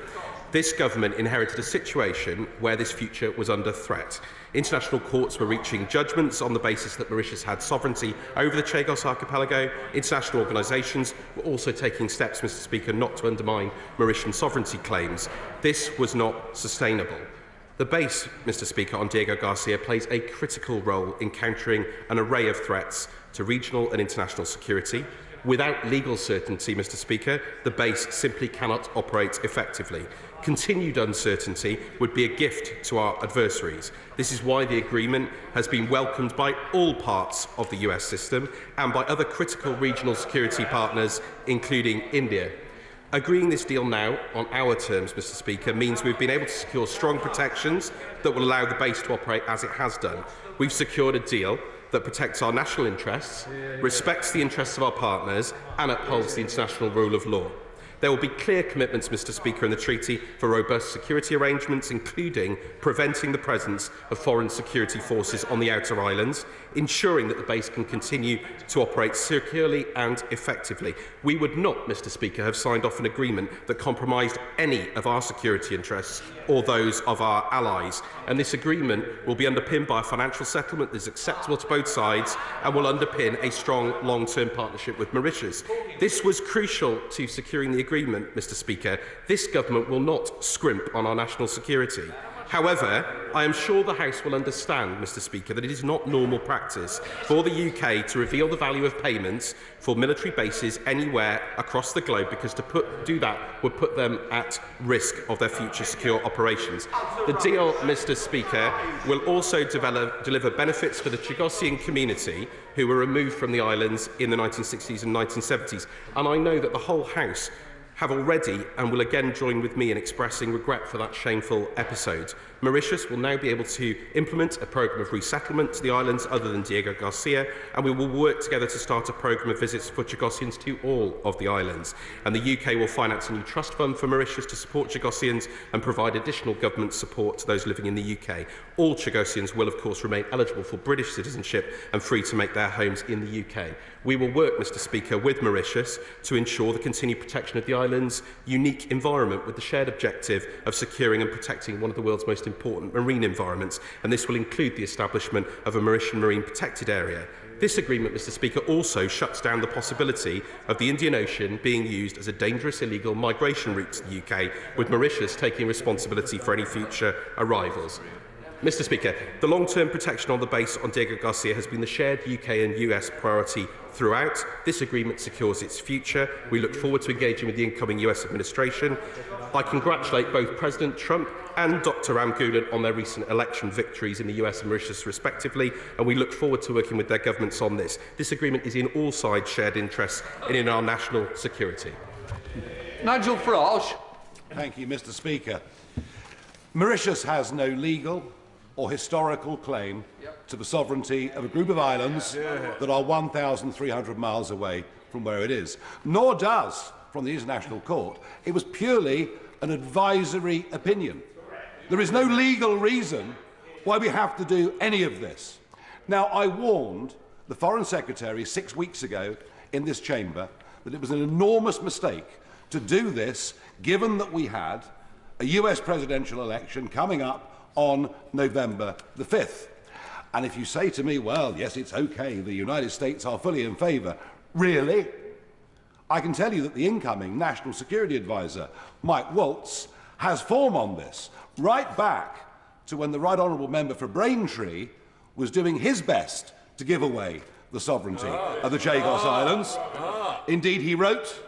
This government inherited a situation where this future was under threat. International courts were reaching judgments on the basis that Mauritius had sovereignty over the Chagos archipelago. International organisations were also taking steps, Mr. Speaker, not to undermine Mauritian sovereignty claims. This was not sustainable. The base, Mr. Speaker, on Diego Garcia plays a critical role in countering an array of threats to regional and international security. Without legal certainty, Mr. Speaker, the base simply cannot operate effectively. Continued uncertainty would be a gift to our adversaries. This is why the agreement has been welcomed by all parts of the US system and by other critical regional security partners, including India. Agreeing this deal now on our terms, Mr. Speaker, means we've been able to secure strong protections that will allow the base to operate as it has done. We've secured a deal that protects our national interests, respects the interests of our partners and upholds the international rule of law. There will be clear commitments, Mr. Speaker, in the treaty for robust security arrangements, including preventing the presence of foreign security forces on the outer islands, ensuring that the base can continue to operate securely and effectively. We would not, Mr. Speaker, have signed off an agreement that compromised any of our security interests or those of our allies. And this agreement will be underpinned by a financial settlement that is acceptable to both sides and will underpin a strong long-term partnership with Mauritius. This was crucial to securing the agreement, Mr. Speaker. This government will not scrimp on our national security. However, I am sure the House will understand, Mr. Speaker, that it is not normal practice for the UK to reveal the value of payments for military bases anywhere across the globe, because to do that would put them at risk of their future secure operations. The deal, Mr. Speaker, will also deliver benefits for the Chagosian community who were removed from the islands in the 1960s and 1970s. And I know that the whole House have already and will again join with me in expressing regret for that shameful episode. Mauritius will now be able to implement a programme of resettlement to the islands other than Diego Garcia, and we will work together to start a programme of visits for Chagosians to all of the islands. And the UK will finance a new trust fund for Mauritius to support Chagosians and provide additional government support to those living in the UK. All Chagosians will, of course, remain eligible for British citizenship and free to make their homes in the UK. We will work, Mr. Speaker, with Mauritius to ensure the continued protection of the island's unique environment, with the shared objective of securing and protecting one of the world's most important marine environments, and this will include the establishment of a Mauritian Marine Protected Area. This agreement, Mr. Speaker, also shuts down the possibility of the Indian Ocean being used as a dangerous illegal migration route to the UK, with Mauritius taking responsibility for any future arrivals. Mr Speaker, the long-term protection on the base on Diego Garcia has been the shared UK and US priority throughout. This agreement secures its future. We look forward to engaging with the incoming US administration. I congratulate both President Trump and Dr Ramgoolan on their recent election victories in the US and Mauritius respectively, and we look forward to working with their governments on this. This agreement is in all sides' shared interests and in our national security. Nigel Farage. Thank you, Mr Speaker. Mauritius has no legal or historical claim to the sovereignty of a group of islands that are 1,300 miles away from where it is, nor does, from the International Court, it was purely an advisory opinion. There is no legal reason why we have to do any of this. Now, I warned the Foreign Secretary 6 weeks ago in this chamber that it was an enormous mistake to do this, given that we had a US presidential election coming up on November the 5th. And if you say to me, well, yes, it's okay, the United States are fully in favour, really? I can tell you that the incoming National Security Advisor, Mike Waltz, has form on this, right back to when the Right Honourable Member for Braintree was doing his best to give away the sovereignty of the Chagos Islands. Indeed, he wrote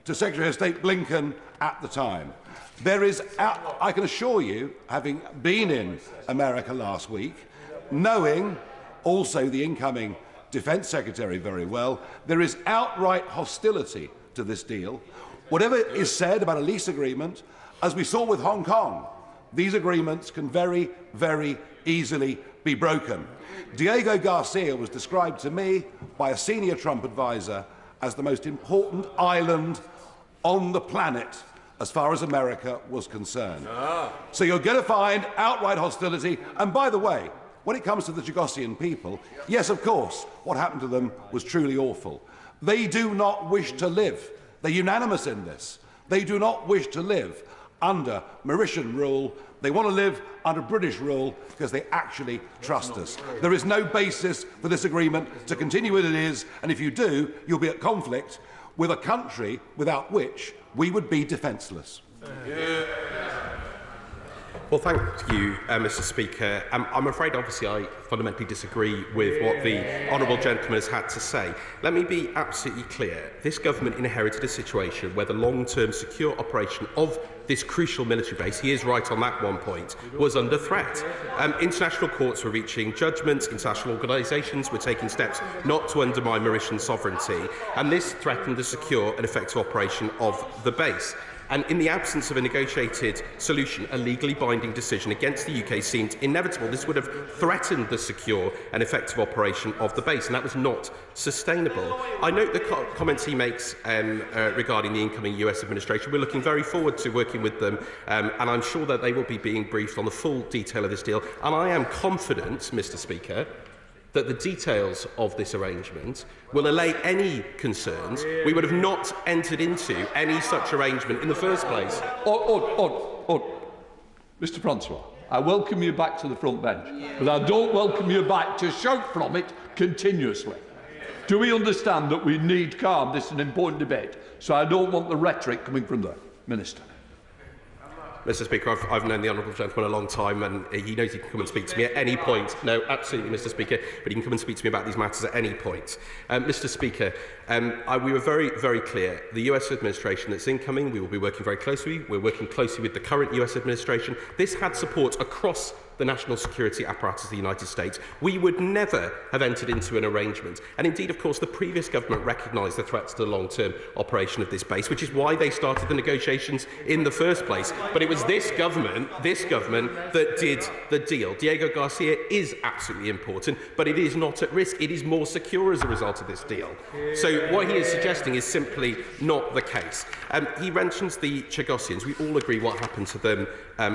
to Secretary of State Blinken at the time. There is, I can assure you, having been in America last week, knowing also the incoming Defence Secretary very well, there is outright hostility to this deal. Whatever is said about a lease agreement, as we saw with Hong Kong, these agreements can very, very easily be broken. Diego Garcia was described to me by a senior Trump advisor as the most important island on the planet as far as America was concerned. So you're going to find outright hostility. And by the way, when it comes to the Chagosian people, yes, of course, what happened to them was truly awful. They do not wish to live. They're unanimous in this. They do not wish to live under Mauritian rule. They want to live under British rule because they actually trust us. There is no basis for this agreement to continue as it is, and if you do, you'll be at conflict with a country without which we would be defenceless. Well, thank you, Mr Speaker. I'm afraid, obviously, I fundamentally disagree with what the honourable gentleman has had to say. Let me be absolutely clear. This government inherited a situation where the long-term secure operation of this crucial military base, he is right on that one point, was under threat. International courts were reaching judgments, international organisations were taking steps not to undermine Mauritian sovereignty, and this threatened the secure and effective operation of the base. And in the absence of a negotiated solution, a legally binding decision against the UK seemed inevitable. This would have threatened the secure and effective operation of the base, and that was not sustainable. I note the comments he makes regarding the incoming US administration. We're looking very forward to working with them, and I'm sure that they will be being briefed on the full detail of this deal. And I am confident, Mr Speaker, that the details of this arrangement will allay any concerns. We would have not entered into any such arrangement in the first place. Mr Francois, I welcome you back to the front bench, but I don't welcome you back to shout from it continuously. Do we understand that we need calm? This is an important debate, so I don't want the rhetoric coming from the Minister. Mr Speaker, I've known the honourable gentleman a long time, and he knows he can come and speak to me at any point. No, absolutely, Mr Speaker, but he can come and speak to me about these matters at any point. Mr Speaker, we were very, very clear. The US administration that's incoming, we will be working very closely. We're working closely with the current US administration. This had support across the national security apparatus of the United States. We would never have entered into an arrangement. And indeed, of course, the previous government recognised the threats to the long-term operation of this base, which is why they started the negotiations in the first place. But it was this government that did the deal. Diego Garcia is absolutely important, but it is not at risk. It is more secure as a result of this deal. So what he is suggesting is simply not the case. He mentions the Chagosians. We all agree what happened to them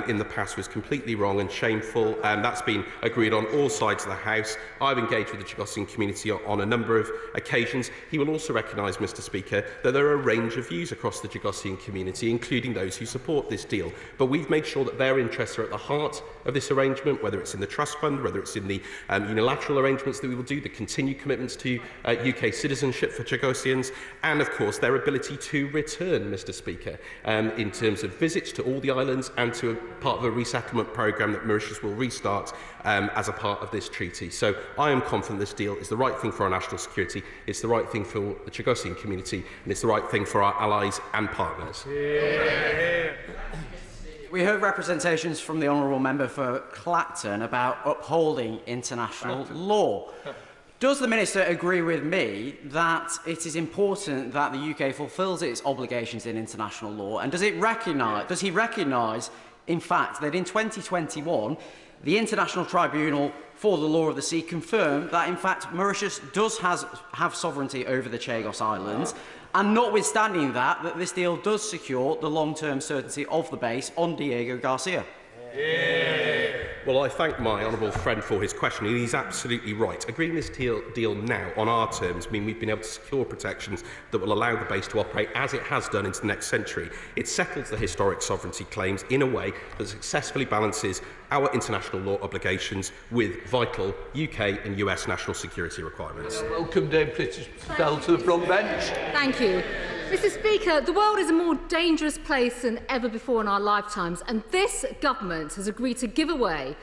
in the past was completely wrong and shameful. That's been agreed on all sides of the House. I've engaged with the Chagosian community on a number of occasions. He will also recognise, Mr Speaker, that there are a range of views across the Chagosian community, including those who support this deal. But we've made sure that their interests are at the heart of this arrangement, whether it's in the trust fund, whether it's in the unilateral arrangements that we will do, the continued commitments to UK citizenship for Chagosians, and, of course, their ability to return, Mr Speaker, in terms of visits to all the islands and to a part of a resettlement programme that Mauritius will restart as a part of this treaty. So I am confident this deal is the right thing for our national security, it's the right thing for the Chagosian community, and it's the right thing for our allies and partners. We heard representations from the Honourable Member for Clacton about upholding international law. Does the Minister agree with me that it is important that the UK fulfils its obligations in international law? And does he recognise, in fact, that in 2021, the International Tribunal for the Law of the Sea confirmed that, in fact, Mauritius does have sovereignty over the Chagos Islands, and notwithstanding that this deal does secure the long-term certainty of the base on Diego Garcia? Well, I thank my honourable friend for his question. He's absolutely right. Agreeing this deal now on our terms means we've been able to secure protections that will allow the base to operate as it has done into the next century. It settles the historic sovereignty claims in a way that successfully balances our international law obligations with vital UK and US national security requirements. Welcome, Dame Patel, to the front bench. Thank you. Mr. Speaker, the world is a more dangerous place than ever before in our lifetimes, and this government has agreed to give away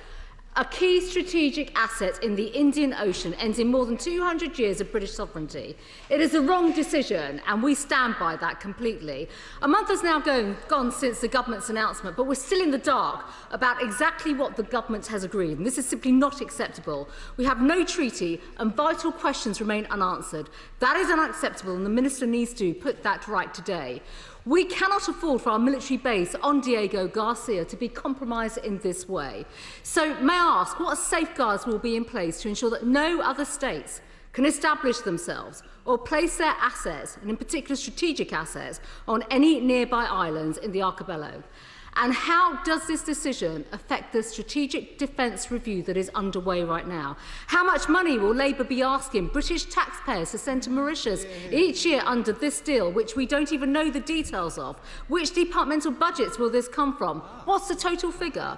a key strategic asset in the Indian Ocean, ending more than 200 years of British sovereignty. It is the wrong decision, and we stand by that completely. A month has now gone since the government's announcement, but we're still in the dark about exactly what the government has agreed, and this is simply not acceptable. We have no treaty, and vital questions remain unanswered. That is unacceptable, and the Minister needs to put that right today. We cannot afford for our military base on Diego Garcia to be compromised in this way. So may I ask, what safeguards will be in place to ensure that no other states can establish themselves or place their assets, and in particular strategic assets, on any nearby islands in the archipelago? And how does this decision affect the strategic defence review that is underway right now? How much money will Labour be asking British taxpayers to send to Mauritius each year under this deal, which we don't even know the details of? Which departmental budgets will this come from? What's the total figure?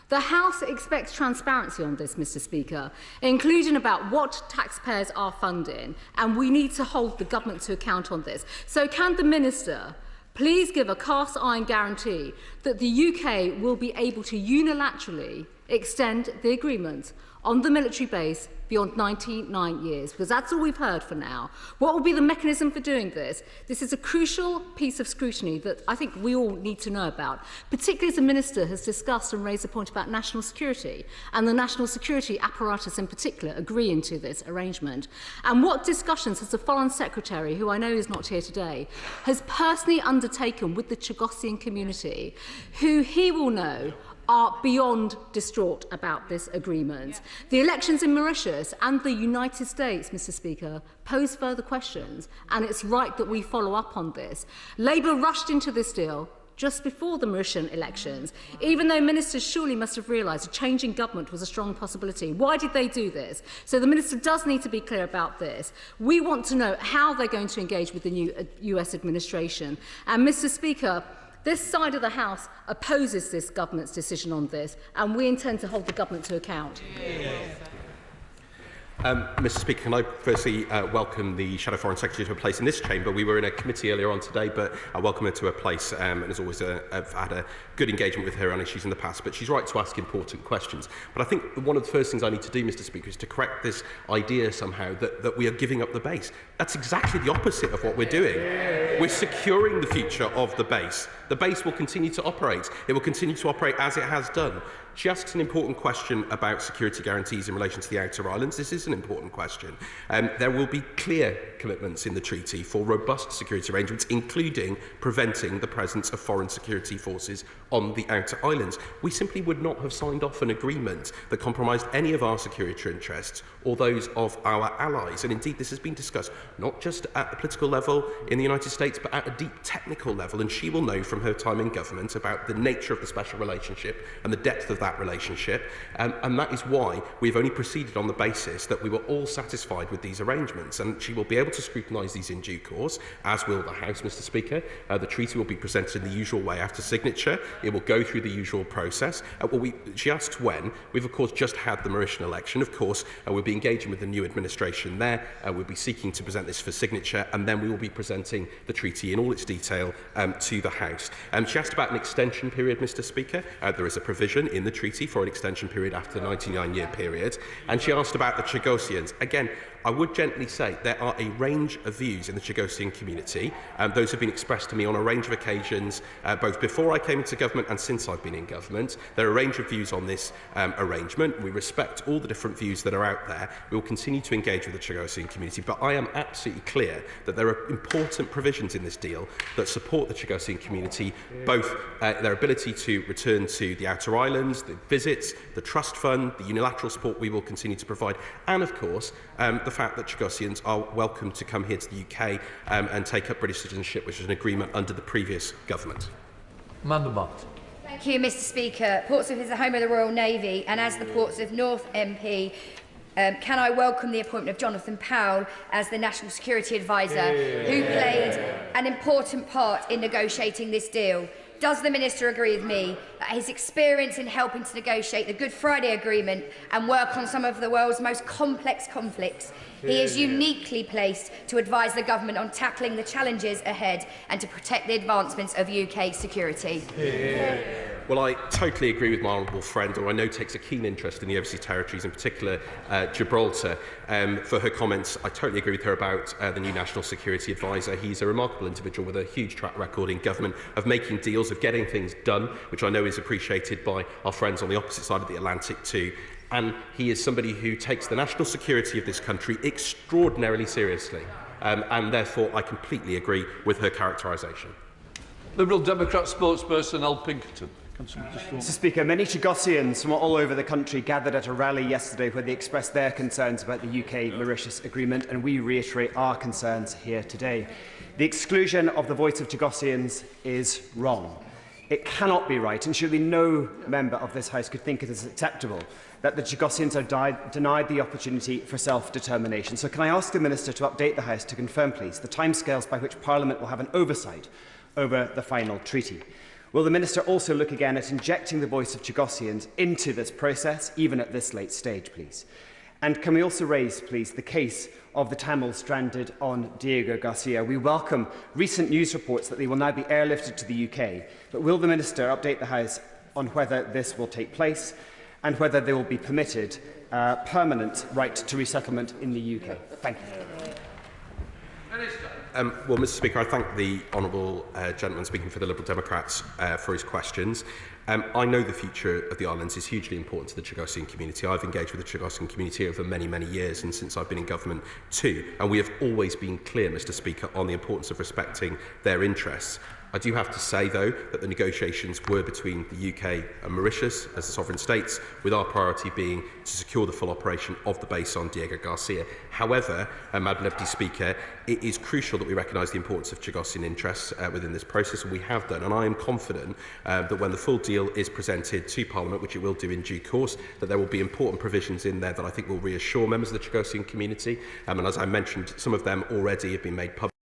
The House expects transparency on this, Mr. Speaker, including about what taxpayers are funding, and we need to hold the government to account on this. So can the Minister please give a cast-iron guarantee that the UK will be able to unilaterally extend the agreement on the military base beyond 99 years? Because that's all we've heard for now. What will be the mechanism for doing this? This is a crucial piece of scrutiny that I think we all need to know about, particularly as the Minister has discussed and raised a point about national security, and the national security apparatus in particular agreeing to this arrangement. And what discussions has the Foreign Secretary, who I know is not here today, has personally undertaken with the Chagosian community, who he will know are beyond distraught about this agreement. The elections in Mauritius and the United States, Mr. Speaker, pose further questions, and it's right that we follow up on this. Labour rushed into this deal just before the Mauritian elections, even though ministers surely must have realised a change in government was a strong possibility. Why did they do this? So the Minister does need to be clear about this. We want to know how they're going to engage with the new US administration. And, Mr. Speaker, this side of the House opposes this government's decision on this, and we intend to hold the government to account. Mr. Speaker, can I firstly welcome the Shadow Foreign Secretary to a place in this chamber? We were in a committee earlier on today, but I welcome her to a place, and as always, I've had a good engagement with her on issues in the past, but she's right to ask important questions. But I think one of the first things I need to do, Mr. Speaker, is to correct this idea somehow that we are giving up the base. That's exactly the opposite of what we're doing. We're securing the future of the base. The base will continue to operate. It will continue to operate as it has done. She asks an important question about security guarantees in relation to the Outer Islands. This is an important question. There will be clear commitments in the treaty for robust security arrangements, including preventing the presence of foreign security forces on the Outer Islands. We simply would not have signed off an agreement that compromised any of our security interests or those of our allies. And indeed, this has been discussed not just at the political level in the United States, but at a deep technical level. And she will know from her time in government about the nature of the special relationship and the depth of that relationship. And that is why we've only proceeded on the basis that that we were all satisfied with these arrangements, and she will be able to scrutinise these in due course, as will the House, Mr Speaker. The treaty will be presented in the usual way after signature. It will go through the usual process. She asked when. We've, of course, just had the Mauritian election. Of course, we'll be engaging with the new administration there. We'll be seeking to present this for signature, and then we will be presenting the treaty in all its detail to the House. She asked about an extension period, Mr Speaker. There is a provision in the treaty for an extension period after the 99-year period. And she asked about the Chagosians. Again, I would gently say there are a range of views in the Chagosian community. Those have been expressed to me on a range of occasions, both before I came into government and since I've been in government. There are a range of views on this arrangement. We respect all the different views that are out there. We will continue to engage with the Chagosian community, but I am absolutely clear that there are important provisions in this deal that support the Chagosian community, both their ability to return to the outer islands, the visits, the trust fund, the unilateral support we will continue to provide, and of course the fact that Chagosians are welcome to come here to the UK and take up British citizenship, which was an agreement under the previous government. Amanda Mott. Thank you, Mr Speaker. Portsmouth is the home of the Royal Navy, and as the Portsmouth North MP, can I welcome the appointment of Jonathan Powell as the National Security Advisor, who played an important part in negotiating this deal. Does the Minister agree with me that his experience in helping to negotiate the Good Friday Agreement and work on some of the world's most complex conflicts, he is uniquely placed to advise the government on tackling the challenges ahead and to protect the advancements of UK security? Well, I totally agree with my honourable friend, who I know takes a keen interest in the overseas territories, in particular Gibraltar. For her comments, I totally agree with her about the new National Security Advisor. He's a remarkable individual with a huge track record in government of making deals, of getting things done, which I know is appreciated by our friends on the opposite side of the Atlantic too. And he is somebody who takes the national security of this country extraordinarily seriously. And therefore, I completely agree with her characterisation. Liberal Democrat spokesperson Al Pinkerton. Mr Speaker, many Chagosians from all over the country gathered at a rally yesterday where they expressed their concerns about the UK-Mauritius agreement, and we reiterate our concerns here today. The exclusion of the voice of Chagosians is wrong. It cannot be right, and surely no member of this House could think it is acceptable that the Chagosians are denied the opportunity for self-determination. So can I ask the Minister to update the House to confirm, please, the timescales by which Parliament will have an oversight over the final treaty? Will the Minister also look again at injecting the voice of Chagosians into this process, even at this late stage, please? And can we also raise, please, the case of the Tamils stranded on Diego Garcia? We welcome recent news reports that they will now be airlifted to the UK, but will the Minister update the House on whether this will take place and whether they will be permitted permanent right to resettlement in the UK? Thank you. Well, Mr Speaker, I thank the honourable gentleman speaking for the Liberal Democrats for his questions. I know the future of the islands is hugely important to the Chagosian community. I've engaged with the Chagosian community over many, many years, and since I've been in government too. And we have always been clear, Mr Speaker, on the importance of respecting their interests. I do have to say, though, that the negotiations were between the UK and Mauritius as sovereign states, with our priority being to secure the full operation of the base on Diego Garcia. However, Madam Deputy Speaker, it is crucial that we recognise the importance of Chagosian interests within this process, and we have done. And I am confident that when the full deal is presented to Parliament, which it will do in due course, that there will be important provisions in there that I think will reassure members of the Chagosian community. And as I mentioned, some of them already have been made public.